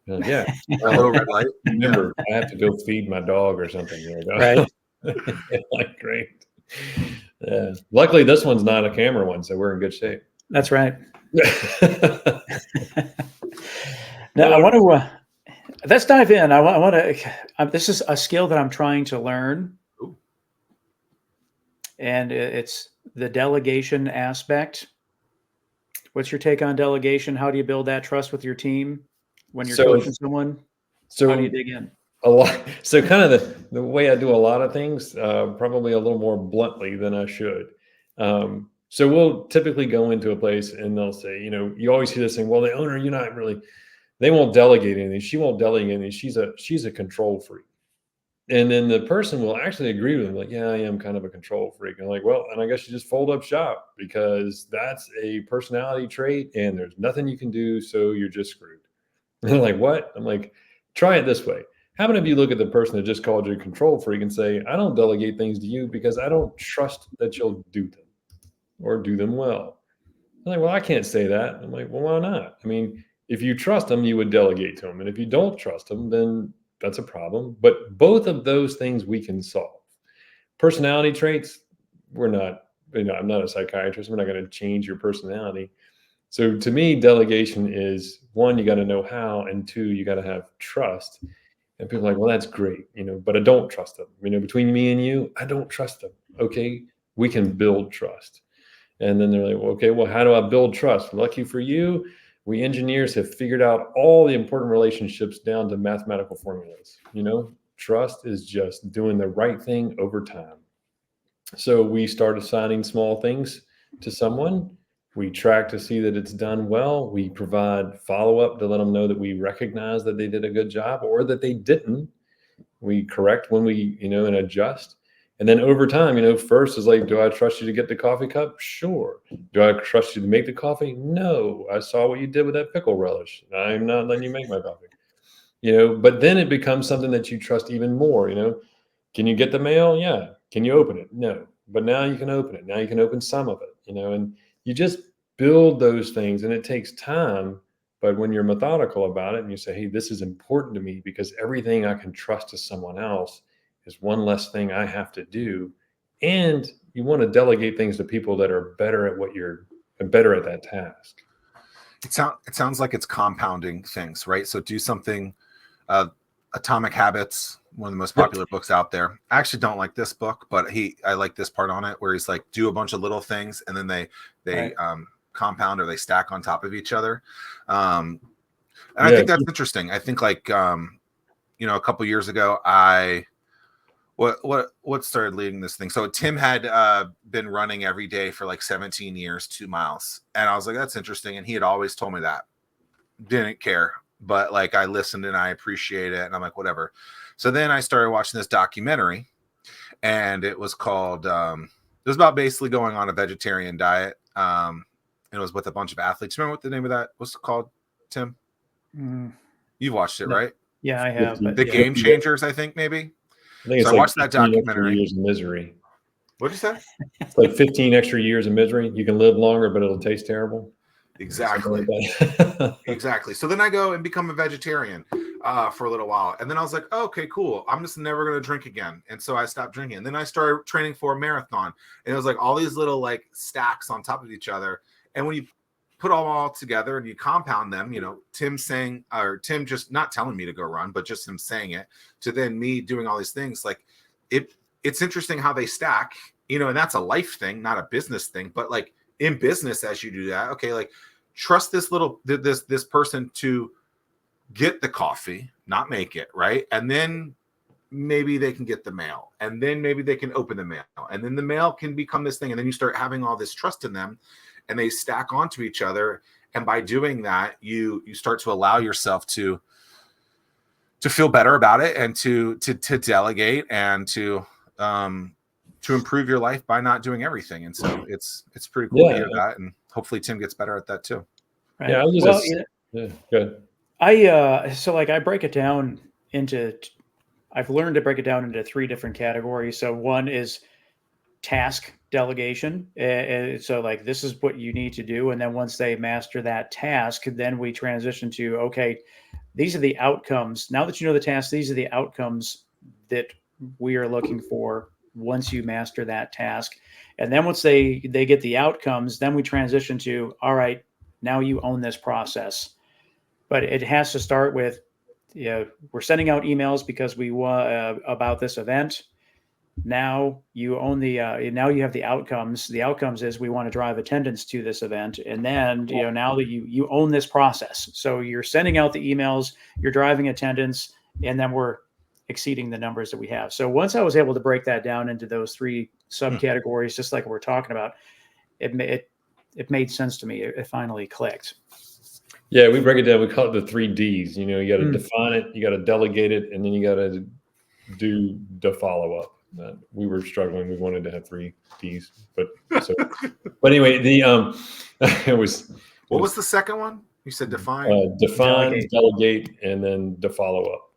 [SPEAKER 3] Like, yeah.
[SPEAKER 2] A little red light.
[SPEAKER 3] Remember, I have to go feed my dog or something.
[SPEAKER 1] Right.
[SPEAKER 3] Like, great. Yeah. Luckily, this one's not a camera one, so we're in good shape.
[SPEAKER 1] That's right. Now, I want to let's dive in. I want to. This is a skill that I'm trying to learn, and it's the delegation aspect. What's your take on delegation? How do you build that trust with your team when you're coaching someone?
[SPEAKER 3] So
[SPEAKER 1] how do you dig in?
[SPEAKER 3] A lot. So kind of the way I do a lot of things, probably a little more bluntly than I should. So we'll typically go into a place and they'll say, you always hear this thing, well, the owner, you're not really, they won't delegate anything. She won't delegate anything. She's a control freak. And then the person will actually agree with them. Like, yeah, I am kind of a control freak. And I'm like, well, and I guess you just fold up shop, because that's a personality trait and there's nothing you can do. So you're just screwed. And they're like, what? I'm like, try it this way. How many of you look at the person that just called you a control freak and say, I don't delegate things to you because I don't trust that you'll do them or do them well? I'm like, well, I can't say that. I'm like, well, why not? I mean, if you trust them, you would delegate to them. And if you don't trust them, then that's a problem. But both of those things we can solve. Personality traits, I'm not a psychiatrist. We're not going to change your personality. So to me, delegation is, one, you got to know how, and two, you got to have trust. And people are like, well, that's great, but I don't trust them. Between me and you, I don't trust them. Okay, we can build trust. And then they're like, well, okay, well, how do I build trust? Lucky for you, we engineers have figured out all the important relationships down to mathematical formulas. Trust is just doing the right thing over time. So we start assigning small things to someone. We track to see that it's done well. We provide follow-up to let them know that we recognize that they did a good job or that they didn't. We correct when we, and adjust. And then over time, first is like, do I trust you to get the coffee cup? Sure. Do I trust you to make the coffee? No. I saw what you did with that pickle relish. I'm not letting you make my coffee. But then it becomes something that you trust even more. Can you get the mail? Yeah. Can you open it? No. But now you can open it. Now you can open some of it, and you just build those things, and it takes time. But when you're methodical about it and you say, hey, this is important to me because everything I can trust to someone else is one less thing I have to do. And you want to delegate things to people that are better at better at that task.
[SPEAKER 2] It sounds like it's compounding things, right? So do something, Atomic Habits, one of the most popular books out there. I actually don't like this book, but I like this part on it where he's like, do a bunch of little things and then they compound or they stack on top of each other. And I think that's interesting. I think like, you know, a couple years ago, what started leading this thing? So Tim had been running every day for like 17 years, 2 miles. And I was like, that's interesting. And he had always told me that. Didn't care. But like I listened and I appreciate it. And I'm like, whatever. So then I started watching this documentary, and it was called, it was about basically going on a vegetarian diet. And it was with a bunch of athletes. Remember what the name of that was called, Tim? You've watched it, right?
[SPEAKER 1] Yeah, I have. But
[SPEAKER 2] The Game Changers, I think, maybe.
[SPEAKER 3] I think it's
[SPEAKER 2] So
[SPEAKER 3] like
[SPEAKER 2] I watched that
[SPEAKER 3] 15 extra
[SPEAKER 2] documentary.
[SPEAKER 3] years of misery.
[SPEAKER 2] What'd you say?
[SPEAKER 3] It's like 15 extra years of misery. You can live longer, but it'll taste terrible.
[SPEAKER 2] Exactly. Exactly. So then I go and become a vegetarian for a little while. And then I was like, oh, okay, cool. I'm just never going to drink again. And so I stopped drinking. And then I started training for a marathon. And it was like all these little like stacks on top of each other. And when you put them all together and you compound them, you know, Tim saying, or Tim just not telling me to go run, but just him saying it, to then me doing all these things, like it's interesting how they stack, you know, and that's a life thing, not a business thing. But like in business, as you do that, okay, like trust this person to get the coffee, not make it, right? And then maybe they can get the mail, and then maybe they can open the mail, and then the mail can become this thing, and then you start having all this trust in them, and they stack onto each other. And by doing that, you start to allow yourself to feel better about it, and to delegate, and to improve your life by not doing everything. And so it's pretty cool to hear that, and hopefully Tim gets better at that too.
[SPEAKER 1] Right.
[SPEAKER 3] Yeah, good.
[SPEAKER 1] So like I break it down into, I've learned to break it down into 3 different categories. So one is task delegation. So like, this is what you need to do. And then once they master that task, then we transition to, okay, these are the outcomes. Now that you know the task, these are the outcomes that we are looking for once you master that task. And then once they get the outcomes, then we transition to, all right, now you own this process. But it has to start with, we're sending out emails because we want about this event. Now you own now you have the outcomes. The outcomes is we want to drive attendance to this event. And then, now that you own this process. So you're sending out the emails, you're driving attendance, and then we're exceeding the numbers that we have. So once I was able to break that down into those 3 subcategories, just like we're talking about, it made sense to me. It finally clicked.
[SPEAKER 3] Yeah, we break it down. We call it the 3 Ds. You know, you got to define it, you got to delegate it, and then you got to do the follow up. We were struggling. We wanted to have 3 Ds, but anyway, it was.
[SPEAKER 2] What was the second one? You said define,
[SPEAKER 3] delegate, and then the follow up.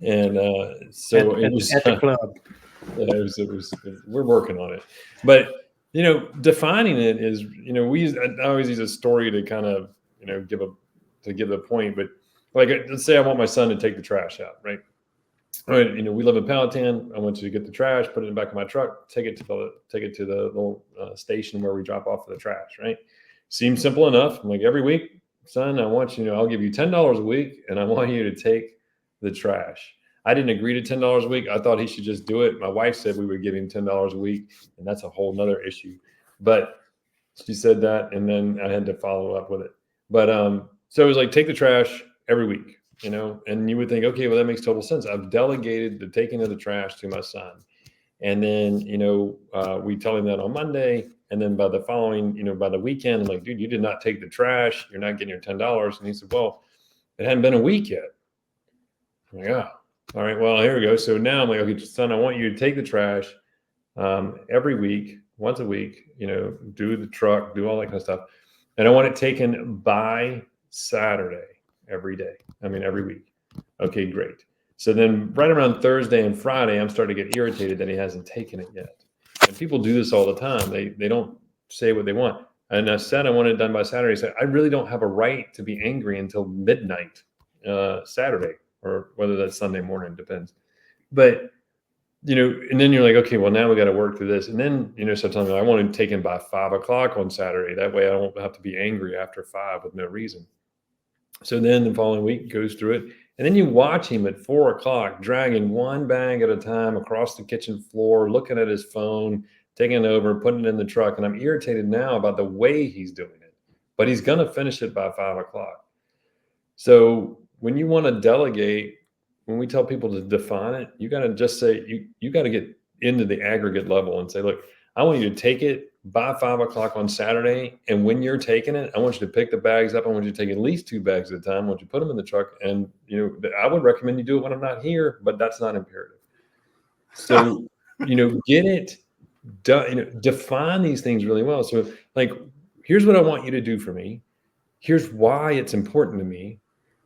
[SPEAKER 3] And so it was
[SPEAKER 1] at the club.
[SPEAKER 3] Yeah, it was. We're working on it, but defining it is. I always use a story to kind of give the point. But like, let's say I want my son to take the trash out, right? All right, we live in Powhatan. I want you to get the trash, put it in the back of my truck, take it to the little station where we drop off the trash, right? Seems simple enough. I'm like, every week, son, I want you, I'll give you $10 a week, and I want you to take the trash. I didn't agree to $10 a week. I thought he should just do it. My wife said we would give him $10 a week, and that's a whole nother issue. But she said that, and then I had to follow up with it. But so it was like, take the trash every week. And you would think, okay, well, that makes total sense. I've delegated the taking of the trash to my son. And then, we tell him that on Monday. And then by the following, by the weekend, I'm like, dude, you did not take the trash. You're not getting your $10. And he said, well, it hadn't been a week yet. I'm like, oh, all right, well, here we go. So now I'm like, okay, son, I want you to take the trash every week, once a week, do the truck, do all that kind of stuff. And I want it taken by Saturday. Every day. Every week. Okay, great. So then right around Thursday and Friday, I'm starting to get irritated that he hasn't taken it yet. And people do this all the time. They don't say what they want. And I said I want it done by Saturday. He said, I really don't have a right to be angry until midnight Saturday, or whether that's Sunday morning, depends. But, and then you're like, okay, well, now we got to work through this. And then, so telling me I want it taken by 5 o'clock on Saturday. That way I don't have to be angry after 5 with no reason. So then the following week goes through it. And then you watch him at 4 o'clock, dragging one bag at a time across the kitchen floor, looking at his phone, taking it over, putting it in the truck. And I'm irritated now about the way he's doing it. but he's going to finish it by 5 o'clock. So when you want to delegate, when we tell people to define it, you got to just say, you got to get into the aggregate level and say, look, I want you to take it by 5 o'clock on Saturday. And when you're taking it, I want you to pick the bags up. I want you to take at least 2 bags at a time. I want you to put them in the truck. And, I would recommend you do it when I'm not here, but that's not imperative. So, get it done, define these things really well. So like, here's what I want you to do for me. Here's why it's important to me.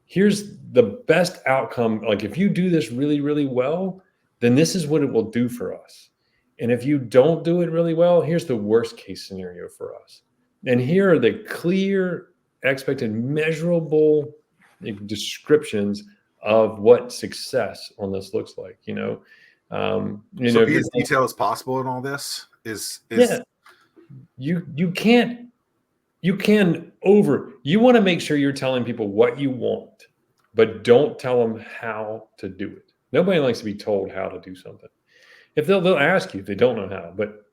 [SPEAKER 3] Here's the best outcome. Like if you do this really, really well, then this is what it will do for us. And if you don't do it really well, here's the worst case scenario for us. And here are the clear, expected, measurable descriptions of what success on this looks like.
[SPEAKER 2] So be as detailed as possible in all this is
[SPEAKER 3] yeah. You want to make sure you're telling people what you want, but don't tell them how to do it. Nobody likes to be told how to do something. If they'll ask you if they don't know how, but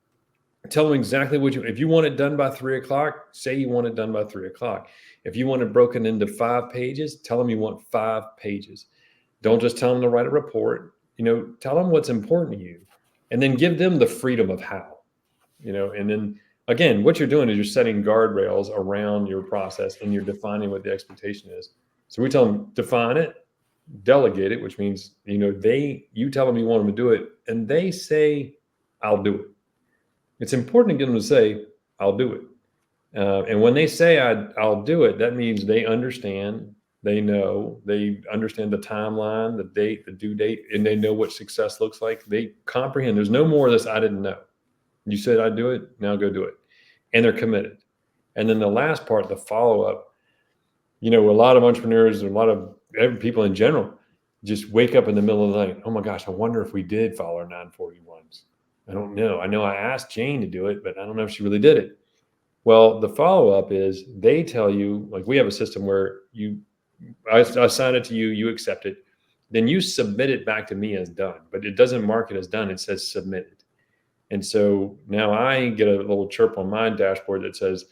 [SPEAKER 3] tell them exactly if you want it done by 3 o'clock, say you want it done by 3 o'clock. If you want it broken into 5 pages, tell them you want 5 pages. Don't just tell them to write a report. Tell them what's important to you, and then give them the freedom of how, and then again, what you're doing is you're setting guardrails around your process and you're defining what the expectation is. So we tell them, define it, delegate it, which means, you tell them you want them to do it and they say, I'll do it. It's important to get them to say, I'll do it. And when they say I'll do it, that means they understand, they know, they understand the timeline, the date, the due date, and they know what success looks like. They comprehend. There's no more of this, I didn't know. You said I'd do it, now go do it. And they're committed. And then the last part, the follow-up, a lot of entrepreneurs, a lot of people in general just wake up in the middle of the night. Oh my gosh, I wonder if we did follow our 941s. I don't know. I know I asked Jane to do it, but I don't know if she really did it. Well, the follow-up is they tell you, like we have a system where I assign it to you, you accept it, then you submit it back to me as done, but it doesn't mark it as done. It says submitted. And so now I get a little chirp on my dashboard that says,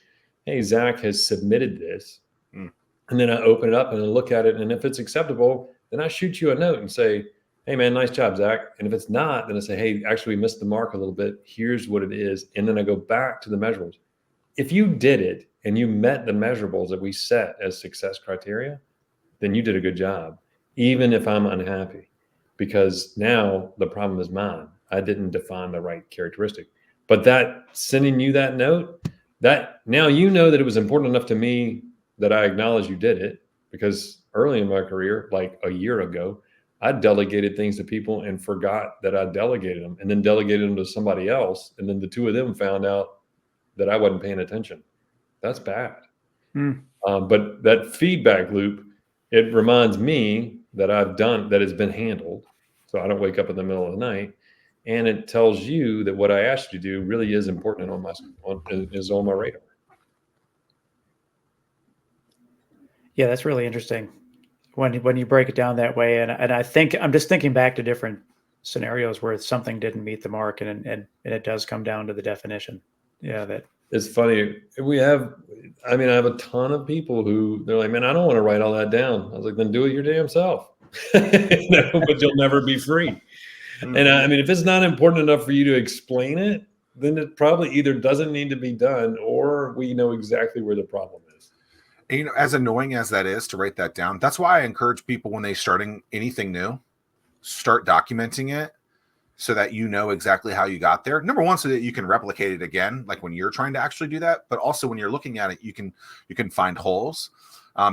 [SPEAKER 3] hey, Zack has submitted this. And then I open it up and I look at it. And if it's acceptable, then I shoot you a note and say, hey, man, nice job, Zack. And if it's not, then I say, hey, actually, we missed the mark a little bit. Here's what it is. And then I go back to the measurables. If you did it and you met the measurables that we set as success criteria, then you did a good job, even if I'm unhappy, because now the problem is mine. I didn't define the right characteristic. But that sending you that note, that now you know that it was important enough to me that I acknowledge you did it, because early in my career, like a year ago, I delegated things to people and forgot that I delegated them and then delegated them to somebody else. And then the two of them found out that I wasn't paying attention. That's bad. But that feedback loop, it reminds me that that it's been handled. So I don't wake up in the middle of the night. And it tells you that what I asked you to do really is important is on my radar.
[SPEAKER 1] Yeah, that's really interesting when you break it down that way. And I think I'm just thinking back to different scenarios where something didn't meet the mark, and it does come down to the definition. Yeah, that
[SPEAKER 3] it's funny. I have a ton of people who they're like, man, I don't want to write all that down. I was like, then do it your damn self. But you'll never be free. And if it's not important enough for you to explain it, then it probably either doesn't need to be done or we know exactly where the problem is.
[SPEAKER 2] And, as annoying as that is to write that down, that's why I encourage people when they're starting anything new, start documenting it so that you know exactly how you got there. Number one, so that you can replicate it again, like when you're trying to actually do that, but also when you're looking at it, you can find holes.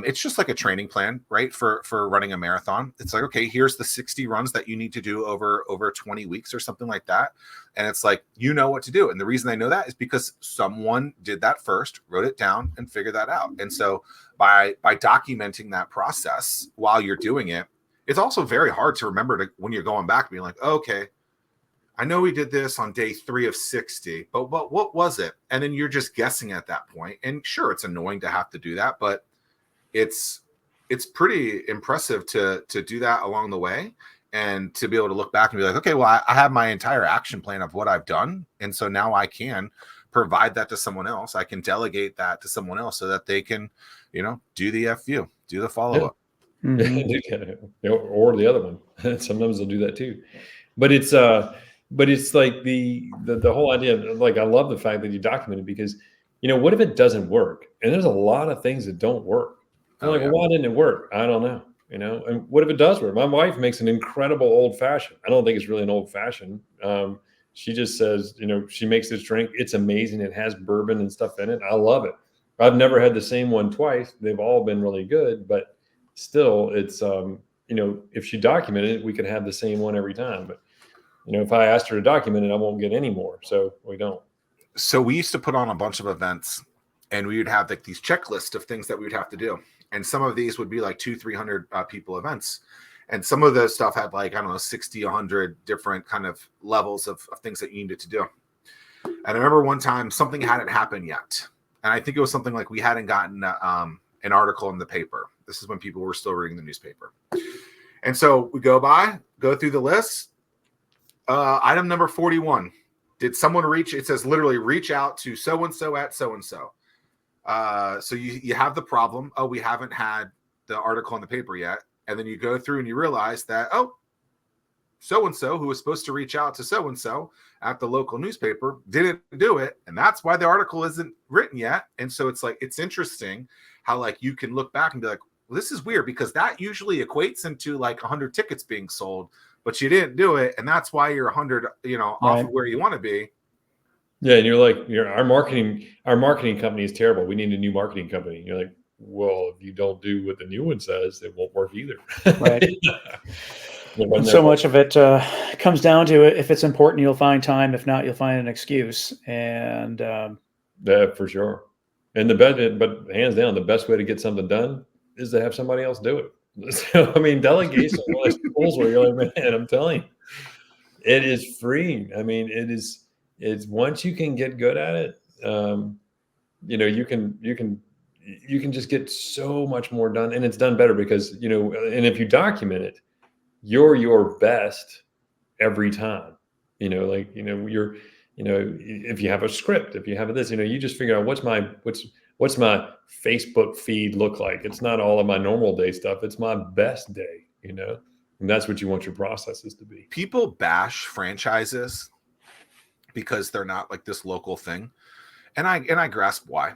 [SPEAKER 2] It's just like a training plan, right? For running a marathon. It's like, okay, here's the 60 runs that you need to do over 20 weeks or something like that. And it's like, you know what to do. And the reason I know that is because someone did that first, wrote it down and figured that out. And so by documenting that process while you're doing it, it's also very hard to remember when you're going back, being like, oh, okay, I know we did this on day 3 of 60, but what was it? And then you're just guessing at that point. And sure, it's annoying to have to do that, but it's pretty impressive to do that along the way and to be able to look back and be like, okay, well, I have my entire action plan of what I've done. And so now I can provide that to someone else. I can delegate that to someone else so that they can, do the FU, do the follow-up.
[SPEAKER 1] Mm-hmm.
[SPEAKER 3] Or the other one. Sometimes they'll do that too. But it's like the whole idea of, like, I love the fact that you document it, because, what if it doesn't work? And there's a lot of things that don't work. Well, why didn't it work? I don't know. And what if it does work? My wife makes an incredible old fashioned. I don't think it's really an old fashioned. She just says, she makes this drink. It's amazing. It has bourbon and stuff in it. I love it. I've never had the same one twice. They've all been really good, but still, it's, if she documented it, we could have the same one every time. But, if I asked her to document it, I won't get any more. So we don't.
[SPEAKER 2] So we used to put on a bunch of events, and we would have like these checklists of things that we would have to do. And some of these would be like 200-300 people events. And some of those stuff had, like, I don't know, 60, 100 different kind of levels of things that you needed to do. And I remember one time something hadn't happened yet. And I think it was something like we hadn't gotten an article in the paper. This is when people were still reading the newspaper. And so we go through the list. Item number 41. Did someone reach? It says literally reach out to so-and-so at so-and-so. So you have the problem. Oh, we haven't had the article in the paper yet. And then you go through and you realize that, oh, so-and-so who was supposed to reach out to so-and-so at the local newspaper didn't do it. And that's why the article isn't written yet. And so it's like, it's interesting how, like, you can look back and be like, well, this is weird, because that usually equates into like 100 tickets being sold, but you didn't do it. And that's why you're 100, off of where you want to be.
[SPEAKER 3] Yeah. And you're like, our marketing company is terrible. We need a new marketing company. You're like, well, if you don't do what the new one says, it won't work either.
[SPEAKER 1] Right. And so much of it comes down to it. If it's important, you'll find time. If not, you'll find an excuse. And
[SPEAKER 3] yeah, for sure. And but hands down, the best way to get something done is to have somebody else do it. So, I mean, delegation, one of those tools where you're like, man, I'm telling you, it is freeing. I mean, it's once you can get good at it, you can just get so much more done, and it's done better because, and if you document it, you're your best every time. If you have a script, if you have this, you just figure out what's my Facebook feed look like. It's not all of my normal day stuff. It's my best day, and that's what you want your processes to be.
[SPEAKER 2] People bash franchises because they're not like this local thing. And I grasp why.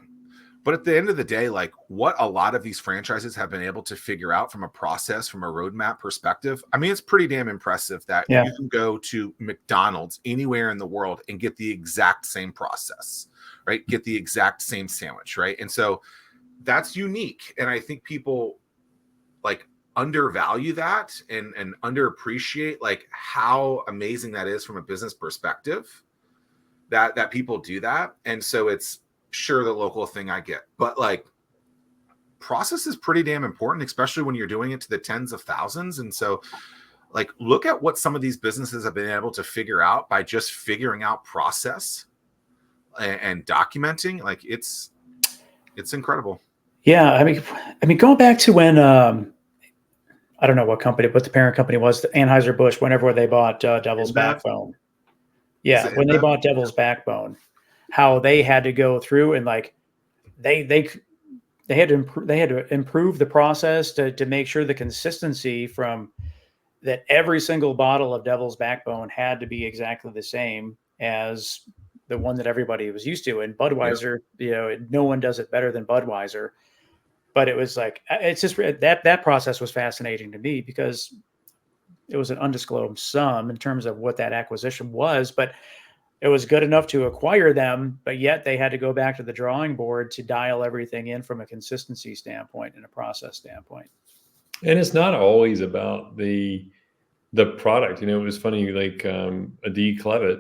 [SPEAKER 2] But at the end of the day, like, what a lot of these franchises have been able to figure out from a process, from a roadmap perspective, I mean, it's pretty damn impressive that you can go to McDonald's anywhere in the world and get the exact same process, right? Get the exact same sandwich, right? And so that's unique. And I think people, like, undervalue that and underappreciate, like, how amazing that is from a business perspective, that people do that. And so it's, sure, the local thing I get, but like, process is pretty damn important, especially when you're doing it to the tens of thousands. And so, like, look at what some of these businesses have been able to figure out by just figuring out process and documenting. Like, it's incredible.
[SPEAKER 1] Yeah, I mean, going back to when I don't know what company, but the parent company was the Anheuser-Busch. Whenever they bought Devil's Backbone, when they bought Devil's Backbone. How they had to go through and, like, they had to improve the process to make sure the consistency from that every single bottle of Devil's Backbone had to be exactly the same as the one that everybody was used to. And Budweiser, no one does it better than Budweiser. But it was like, it's just that process was fascinating to me because it was an undisclosed sum in terms of what that acquisition was, but it was good enough to acquire them, but yet they had to go back to the drawing board to dial everything in from a consistency standpoint and a process standpoint.
[SPEAKER 3] And it's not always about the product. It was funny, like Adi Clevitt,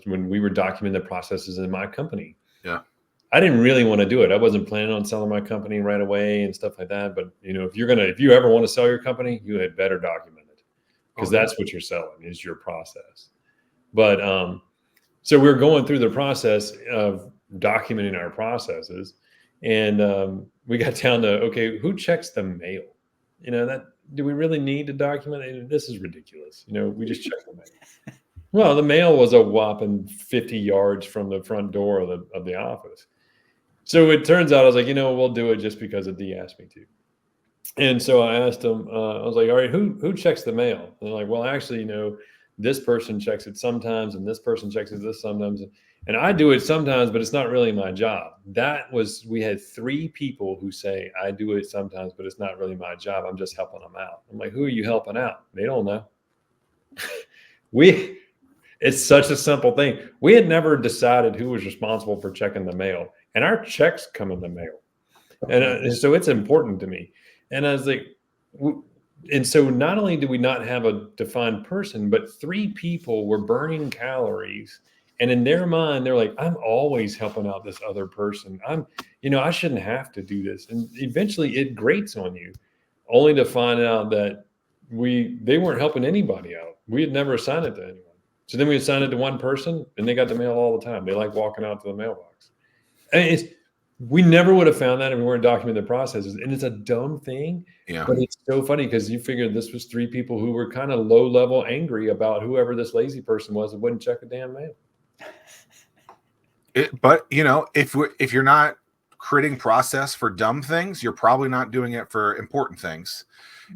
[SPEAKER 3] when we were documenting the processes in my company. Yeah. I didn't really want to do it. I wasn't planning on selling my company right away and stuff like that. But, if you ever want to sell your company, you had better document it because that's what you're selling is your process. But, so we're going through the process of documenting our processes, and we got down to, okay, who checks the mail? Do we really need to document it? This is ridiculous. We just check the mail. Well, the mail was a whopping 50 yards from the front door of the office. So it turns out I was like, we'll do it just because Dee asked me to. And so I asked them, I was like, all right, who checks the mail? And they're like, well, actually, this person checks it sometimes and this person checks it this sometimes. And I do it sometimes, but it's not really my job. We had 3 people who say, I do it sometimes, but it's not really my job. I'm just helping them out. I'm like, who are you helping out? They don't know. It's such a simple thing. We had never decided who was responsible for checking the mail, and our checks come in the mail. And so it's important to me. And I was like, and so not only do we not have a defined person, but 3 people were burning calories. And in their mind, they're like, I'm always helping out this other person. I shouldn't have to do this. And eventually it grates on you, only to find out that they weren't helping anybody out. We had never assigned it to anyone. So then we assigned it to one person and they got the mail all the time. They like walking out to the mailbox. And we never would have found that if we weren't documenting the processes. And it's a dumb thing, but it's so funny because you figure this was 3 people who were kind of low level angry about whoever this lazy person was that wouldn't check a damn mail.
[SPEAKER 2] But if you're not creating process for dumb things, you're probably not doing it for important things.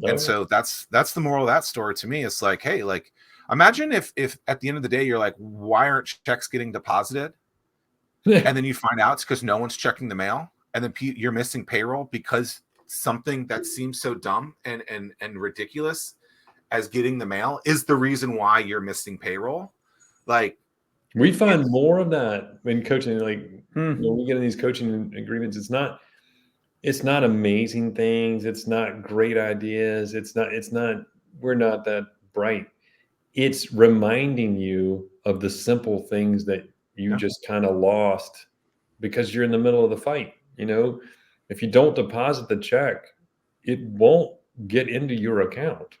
[SPEAKER 2] And so that's the moral of that story to me. It's like, hey, like imagine if at the end of the day you're like, why aren't checks getting deposited? And then you find out it's because no one's checking the mail, and then you're missing payroll because something that seems so dumb and ridiculous as getting the mail is the reason why you're missing payroll. Like
[SPEAKER 3] we find more of that in coaching. Like we get in these coaching agreements. It's not amazing things. It's not great ideas. We're not that bright. It's reminding you of the simple things that you just kind of lost because you're in the middle of the fight. If you don't deposit the check, it won't get into your account,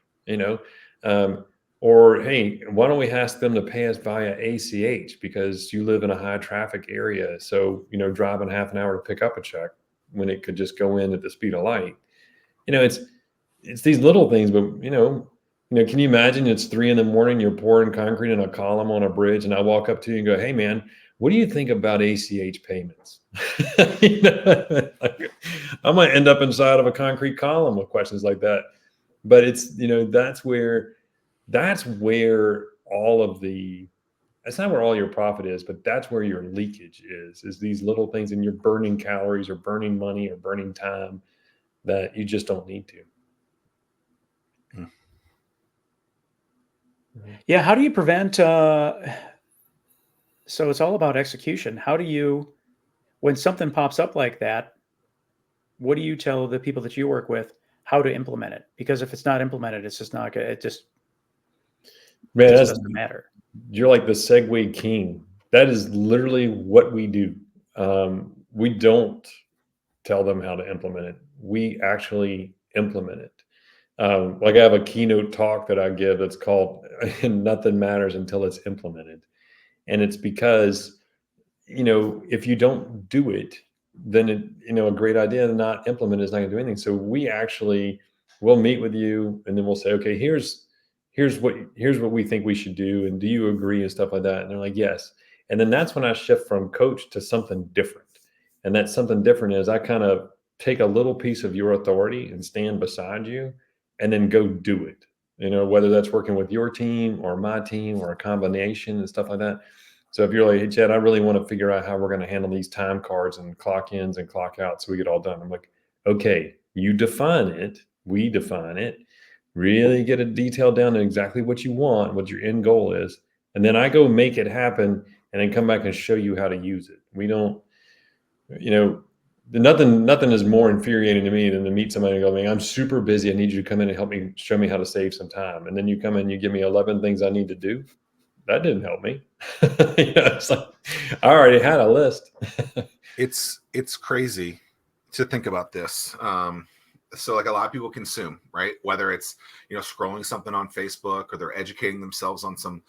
[SPEAKER 3] or, hey, why don't we ask them to pay us via ACH because you live in a high traffic area. So, driving half an hour to pick up a check when it could just go in at the speed of light. It's these little things, but, can you imagine it's 3 a.m, you're pouring concrete in a column on a bridge, and I walk up to you and go, hey, man, what do you think about ACH payments? I might end up inside of a concrete column with questions like that. But it's, that's where all of that's not where all your profit is, but that's where your leakage is these little things, and you're burning calories or burning money or burning time that you just don't need to.
[SPEAKER 1] Yeah. How do you prevent, so it's all about execution. How do you, when something pops up like that, what do you tell the people that you work with how to implement it? Because if it's not implemented, it's just not good. It just doesn't matter.
[SPEAKER 3] You're like the segue king. That is literally what we do. We don't tell them how to implement it. We actually implement it. Like I have a keynote talk that I give that's called Nothing Matters Until It's Implemented. And it's because, if you don't do it, then a great idea and not implement is not going to do anything. So we'll meet with you and then we'll say, okay, here's what we think we should do. And do you agree and stuff like that? And they're like, yes. And then that's when I shift from coach to something different. And that something different is I kind of take a little piece of your authority and stand beside you and then go do it. Whether that's working with your team or my team or a combination and stuff like that. So if you're like, hey, Chad, I really want to figure out how we're going to handle these time cards and clock ins and clock outs so we get all done. I'm like, okay, you define it. We define it. Really get a detail down to exactly what you want, what your end goal is. And then I go make it happen and then come back and show you how to use it. We don't, nothing is more infuriating to me than to meet somebody and go, man, I'm super busy. I need you to come in and help me, show me how to save some time. And then you come in, you give me 11 things I need to do. That didn't help me. It's like, I already had a list.
[SPEAKER 2] It's crazy to think about this. So like a lot of people consume, right? Whether it's, scrolling something on Facebook or they're educating themselves on some,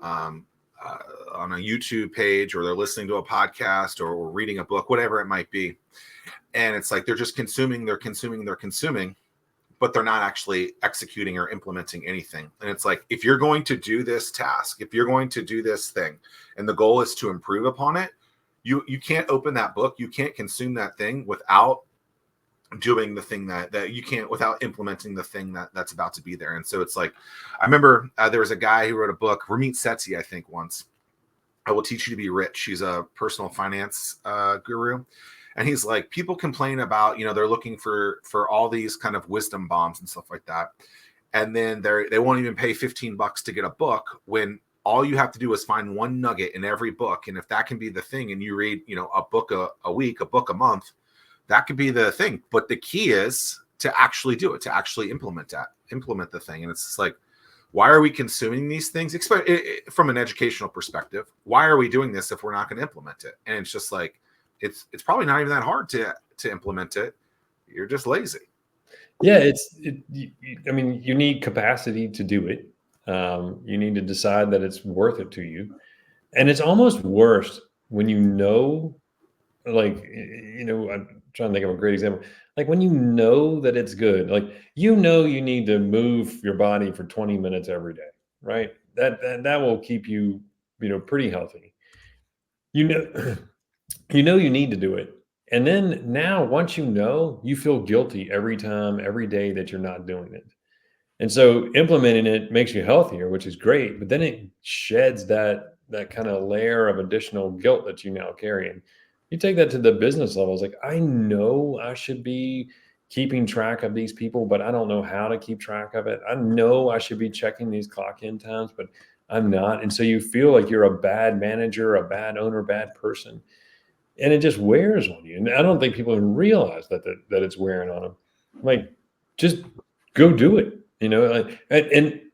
[SPEAKER 2] on a YouTube page, or they're listening to a podcast or reading a book, whatever it might be. And it's like, they're just consuming, they're consuming. but they're not actually executing or implementing anything. And it's like, if you're going to do this task, if you're going to do this thing, and the goal is to improve upon it, you can't open that book, you can't consume that thing without doing the thing that you can't, without implementing the thing that's about to be there. And so it's like, I remember there was a guy who wrote a book, Ramit Sethi, I think once, I Will Teach You to Be Rich. He's a personal finance guru. And he's like, people complain about, they're looking for all these kind of wisdom bombs and stuff like that. And then they won't even pay $15 to get a book, when all you have to do is find one nugget in every book. And if that can be the thing, and you read, a book a week, a book a month, that could be the thing. But the key is to actually do it, to actually implement the thing. And it's just like, why are we consuming these things? From an educational perspective, why are we doing this if we're not going to implement it? And it's just like, it's probably not even that hard to implement it. You're just lazy.
[SPEAKER 3] Yeah, I mean, you need capacity to do it. You need to decide that it's worth it to you. And it's almost worse when like, I'm trying to think of a great example. Like when that it's good, like, you need to move your body for 20 minutes every day, right? That will keep you, pretty healthy. You need to do it. And then now, once you feel guilty every day that you're not doing it. And so implementing it makes you healthier, which is great, but then it sheds that kind of layer of additional guilt that you now carry. And you take that to the business level. It's like, I know I should be keeping track of these people, but I don't know how to keep track of it. I know I should be checking these clock in times, but I'm not. And so you feel like you're a bad manager, a bad owner, bad person. And it just wears on you. And I don't think people even realize that it's wearing on them. Like, just go do it, and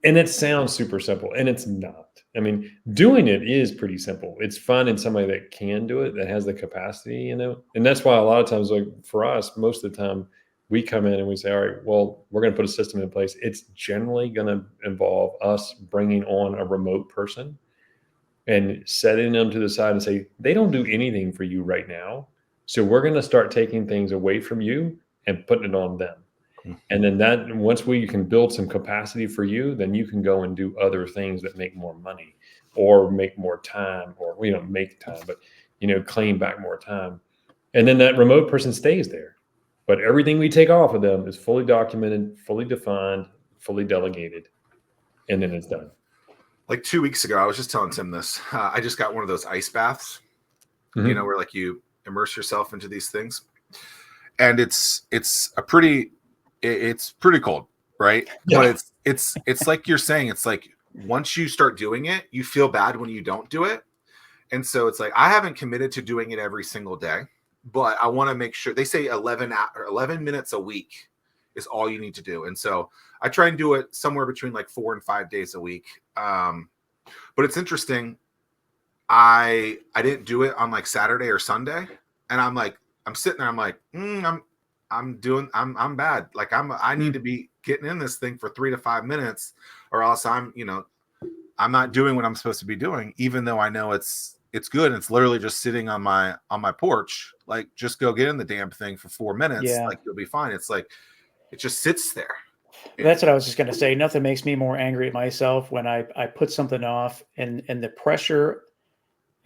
[SPEAKER 3] it sounds super simple, and it's not. I mean, doing it is pretty simple. It's finding somebody that can do it, that has the capacity, and that's why a lot of times, like for us, most of the time we come in and we say, all right, well, we're going to put a system in place. It's generally going to involve us bringing on a remote person and setting them to the side and say, they don't do anything for you right now. So we're going to start taking things away from you and putting it on them. And then once we can build some capacity for you, then you can go and do other things that make more money or make more time, or, make time, but, claim back more time. And then that remote person stays there. But everything we take off of them is fully documented, fully defined, fully delegated. And then it's done.
[SPEAKER 2] Like 2 weeks ago, I was just telling Tim this. I just got one of those ice baths, where like you immerse yourself into these things, and it's pretty cold, right? Yeah. But it's like you're saying, it's like once you start doing it, you feel bad when you don't do it, and so it's like, I haven't committed to doing it every single day, but I want to make sure. They say 11 minutes a week is all you need to do, and so I try and do it somewhere between like 4 and 5 days a week. But it's interesting. I didn't do it on like Saturday or Sunday, and I'm sitting there. I'm like, I'm bad. Like I need to be getting in this thing for 3 to 5 minutes, or else I'm not doing what I'm supposed to be doing, even though I know it's good. It's literally just sitting on my porch. Like, just go get in the damn thing for 4 minutes. Yeah. Like, you'll be fine. It's like, it just sits there.
[SPEAKER 1] That's what I was just going to say. Nothing makes me more angry at myself when I put something off, and the pressure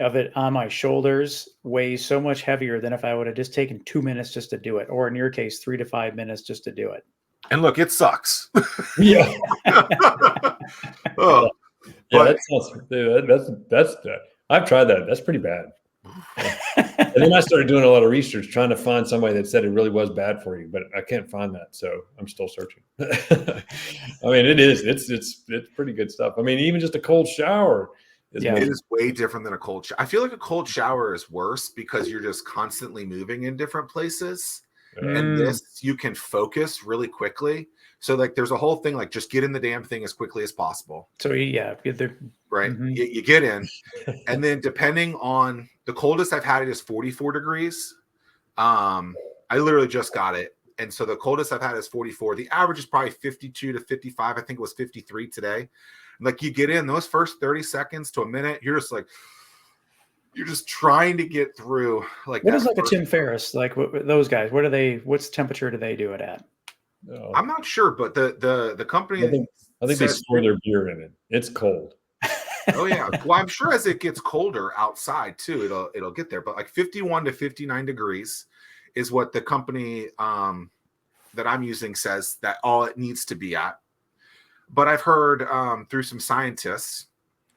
[SPEAKER 1] of it on my shoulders weighs so much heavier than if I would have just taken 2 minutes just to do it, or in your case, 3 to 5 minutes just to do it.
[SPEAKER 2] And look, it sucks.
[SPEAKER 3] Yeah.
[SPEAKER 2] Oh,
[SPEAKER 3] yeah, that's I've tried that. That's pretty bad. And then I started doing a lot of research, trying to find somebody that said it really was bad for you, but I can't find that, so I'm still searching. I mean, it's pretty good stuff. I mean, even just a cold shower.
[SPEAKER 2] It is way different than a cold shower. I feel like a cold shower is worse because you're just constantly moving in different places. And this, you can focus really quickly. So like, there's a whole thing, like, just get in the damn thing as quickly as possible.
[SPEAKER 1] So yeah,
[SPEAKER 2] right. Mm-hmm. You get in, and then depending on the coldest I've had, it is 44 degrees. I literally just got it. And so the coldest I've had is 44. The average is probably 52 to 55. I think it was 53 today. Like, you get in those first 30 seconds to a minute, you're just trying to get through. Like,
[SPEAKER 1] what is like a Tim Ferriss? Like those guys, what's the temperature do they do it at?
[SPEAKER 3] Oh,
[SPEAKER 2] I'm not sure, but the company.
[SPEAKER 3] I think they store their beer in it. It's cold.
[SPEAKER 2] Oh yeah. Well, I'm sure as it gets colder outside too, it'll get there. But like 51 to 59 degrees is what the company that I'm using says that all it needs to be at. But I've heard through some scientists,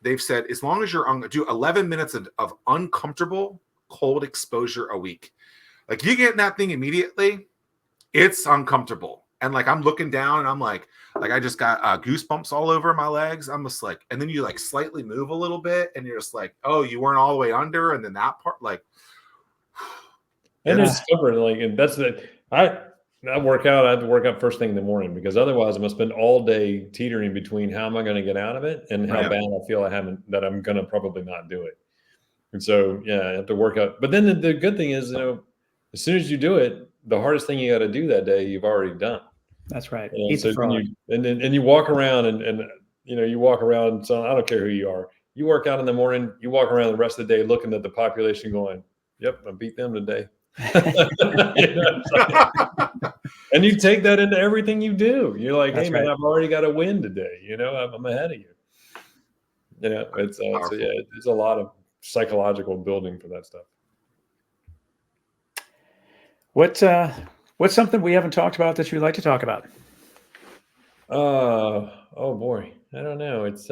[SPEAKER 2] they've said as long as you're do 11 minutes of uncomfortable cold exposure a week, like you get in that thing immediately, it's uncomfortable. And like I'm looking down and I'm like I just got goosebumps all over my legs. I'm just like, and then you like slightly move a little bit and you're just like, oh, you weren't all the way under. And then that part, like,
[SPEAKER 3] and it's stubborn. Like, and that's I work out. I have to work out first thing in the morning because otherwise I'm gonna spend all day teetering between how am I going to get out of it and how bad I feel that I'm going to probably not do it. And so, yeah, I have to work out. But then the good thing is, as soon as you do it, the hardest thing you got to do that day, you've already done.
[SPEAKER 1] That's right.
[SPEAKER 3] And so you walk around and you walk around. So I don't care who you are. You work out in the morning. You walk around the rest of the day looking at the population, going, "Yep, I beat them today." And you take that into everything you do. You're like, "Hey, man, I've already got a win today. I'm ahead of you." It's it's a lot of psychological building for that stuff.
[SPEAKER 1] What's something we haven't talked about that you'd like to talk about?
[SPEAKER 3] Oh boy, I don't know. It's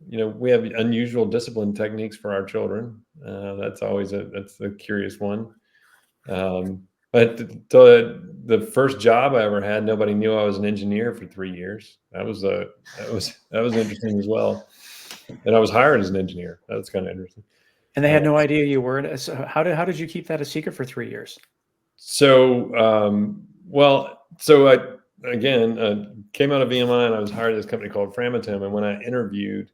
[SPEAKER 3] we have unusual discipline techniques for our children. That's always that's a curious one. But the first job I ever had, nobody knew I was an engineer for 3 years. That was interesting as well. And I was hired as an engineer. That's kind of interesting.
[SPEAKER 1] And they had no idea you were. So how did you keep that a secret for 3 years?
[SPEAKER 3] So, I came out of VMI and I was hired at this company called Framingham. And when I interviewed,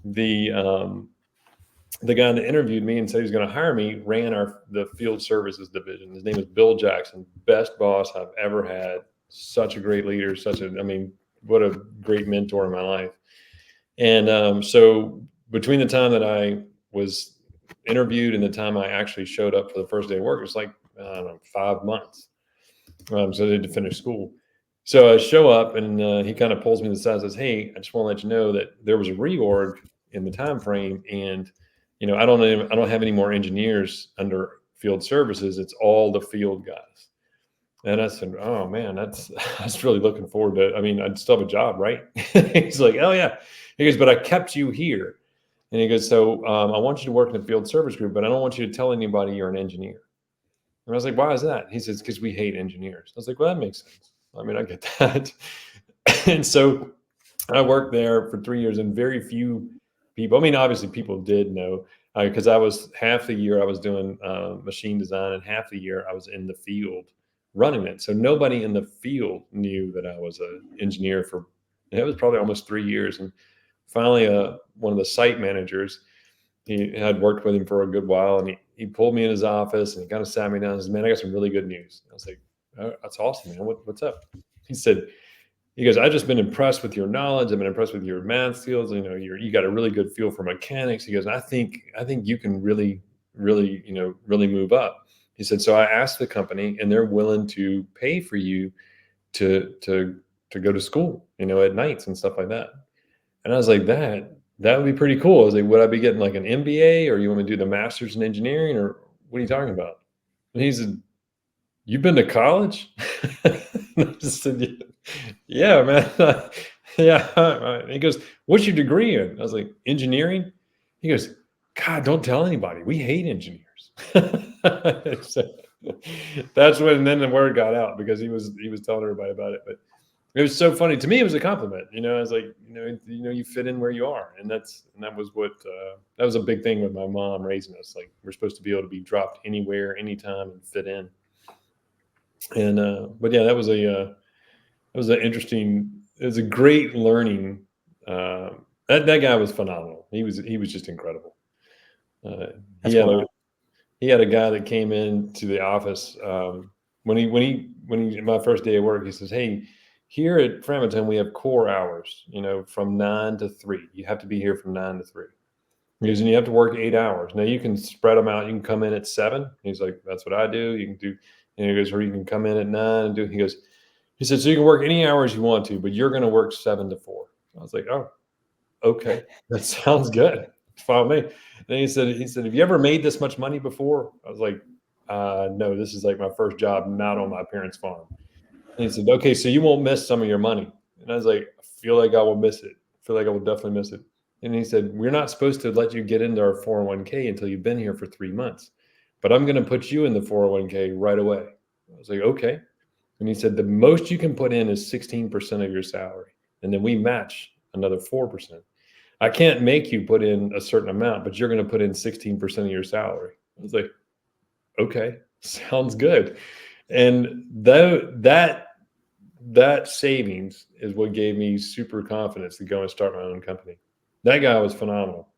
[SPEAKER 3] the guy that interviewed me and said he was going to hire me ran the field services division. His name is Bill Jackson, best boss I've ever had. Such a great leader. What a great mentor in my life. And so between the time that I was interviewed and the time I actually showed up for the first day of work, it was like, I don't know, 5 months. So I had to finish school. So I show up and he kind of pulls me to the side and says, "Hey, I just want to let you know that there was a reorg in the time frame, and I don't have any more engineers under field services. It's all the field guys." And I said, "Oh man, I was really looking forward to. I mean, I'd still have a job, right?" He's like, "Oh yeah." He goes, "But I kept you here." And he goes, "So I want you to work in the field service group, but I don't want you to tell anybody you're an engineer." And I was like, "Why is that?" He says, "Because we hate engineers." I was like, "Well, that makes sense. I mean, I get that." And so I worked there for 3 years, and very few people, I mean, obviously people did know, because I was half the year I was doing machine design and half the year I was in the field running it. So nobody in the field knew that I was an engineer it was probably almost 3 years. And finally, one of the site managers, he had worked with him for a good while, and he pulled me in his office and he kind of sat me down and said, "Man, I got some really good news." I was like, "Oh, that's awesome, man. What's up?" He goes, "I've just been impressed with your knowledge. I've been impressed with your math skills. You got a really good feel for mechanics." He goes, "I think you can really, really, really move up." He said, "So I asked the company and they're willing to pay for you to go to school, at nights and stuff like that." And I was like, that would be pretty cool. I was like, "Would I be getting like an MBA, or you want me to do the master's in engineering, or what are you talking about?" And he said, "You've been to college?" And I just said, "Yeah, man." Yeah. Right. He goes, "What's your degree in?" I was like, "Engineering." He goes, "God, don't tell anybody. We hate engineers." So that's when then the word got out, because he was telling everybody about it. But it was so funny to me. It was a compliment. I was like, you fit in where you are, and that was what that was a big thing with my mom raising us. Like, we're supposed to be able to be dropped anywhere, anytime, and fit in. And but yeah, that was a great learning. That guy was phenomenal. He was just incredible. He had a guy that came into the office when he my first day of work. He says, "Hey, here at Framingham, we have core hours, from 9 to 3. You have to be here from 9 to 3. He goes, and you have to work 8 hours. Now you can spread them out. You can come in at 7. He's like, "That's what I do. You can do," and he goes, "or you can come in at 9 and do." He goes, He said, so you can work any hours you want to, but you're going to work 7 to 4. I was like, oh, okay, that sounds good. Fine with me. Then he said, have you ever made this much money before? I was like, no, this is like my first job, not on my parents' farm. And he said, okay, so you won't miss some of your money. And I was like, I feel like I will miss it. I feel like I will definitely miss it. And he said, we're not supposed to let you get into our 401k until you've been here for 3 months, but I'm going to put you in the 401k right away. I was like, okay. And he said, the most you can put in is 16% of your salary. And then we match another 4%. I can't make you put in a certain amount, but you're going to put in 16% of your salary. I was like, okay, sounds good. And that savings is what gave me super confidence to go and start my own company. That guy was phenomenal.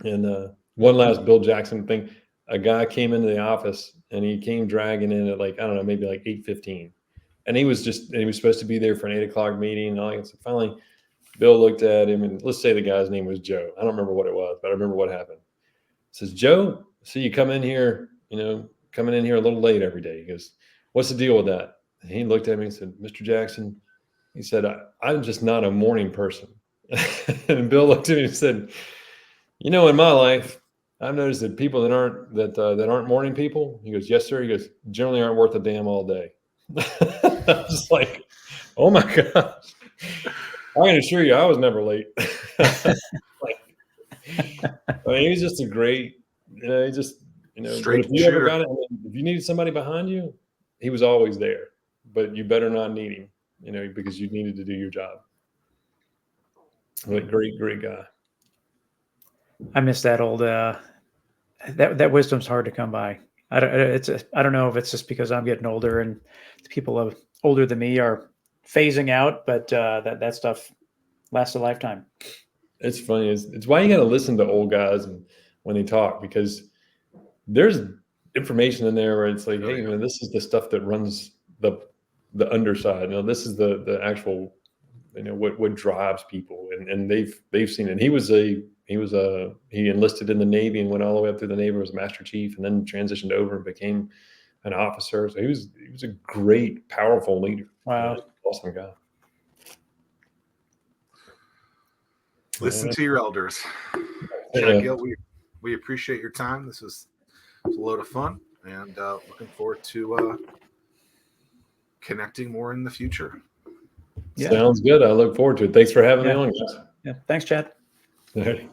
[SPEAKER 3] And one last Bill Jackson thing, a guy came into the office and he came dragging in at like, I don't know, maybe like 8:15. And he was supposed to be there for an 8 o'clock meeting. And all that. So finally, Bill looked at him, and let's say the guy's name was Joe. I don't remember what it was, but I remember what happened. He says, Joe, so you come in here, coming in here a little late every day. He goes, what's the deal with that? And he looked at me and said, Mr. Jackson, he said, I'm just not a morning person. And Bill looked at me and said, in my life, I've noticed that people that aren't morning people, he goes, yes, sir. He goes, generally aren't worth a damn all day. I was just like, oh my gosh. I can assure you, I was never late. I mean, he was just a great, he just,
[SPEAKER 2] Straight
[SPEAKER 3] if you
[SPEAKER 2] shooter.
[SPEAKER 3] ever got it, if you needed somebody behind you, he was always there. But you better not need him, because you needed to do your job. But great guy.
[SPEAKER 1] I miss that old that wisdom's hard to come by. I don't know if it's just because I'm getting older and people older than me are phasing out, but that stuff lasts a lifetime.
[SPEAKER 3] It's funny. It's why you got to listen to old guys and when they talk, because there's information in there where it's like, hey, man, this is the stuff that runs the underside. This is the actual, what drives people, and they've seen it. He enlisted in the Navy and went all the way up through the Navy, was a Master Chief, and then transitioned over and became an officer. So he was a great, powerful leader.
[SPEAKER 1] Wow.
[SPEAKER 3] Awesome guy.
[SPEAKER 2] Listen to your elders. Chad Gill, we appreciate your time. This was a load of fun, and looking forward to connecting more in the future.
[SPEAKER 3] Yeah. Sounds good. I look forward to it. Thanks for having me on, guys.
[SPEAKER 1] Yeah. Thanks, Chad.
[SPEAKER 3] All right.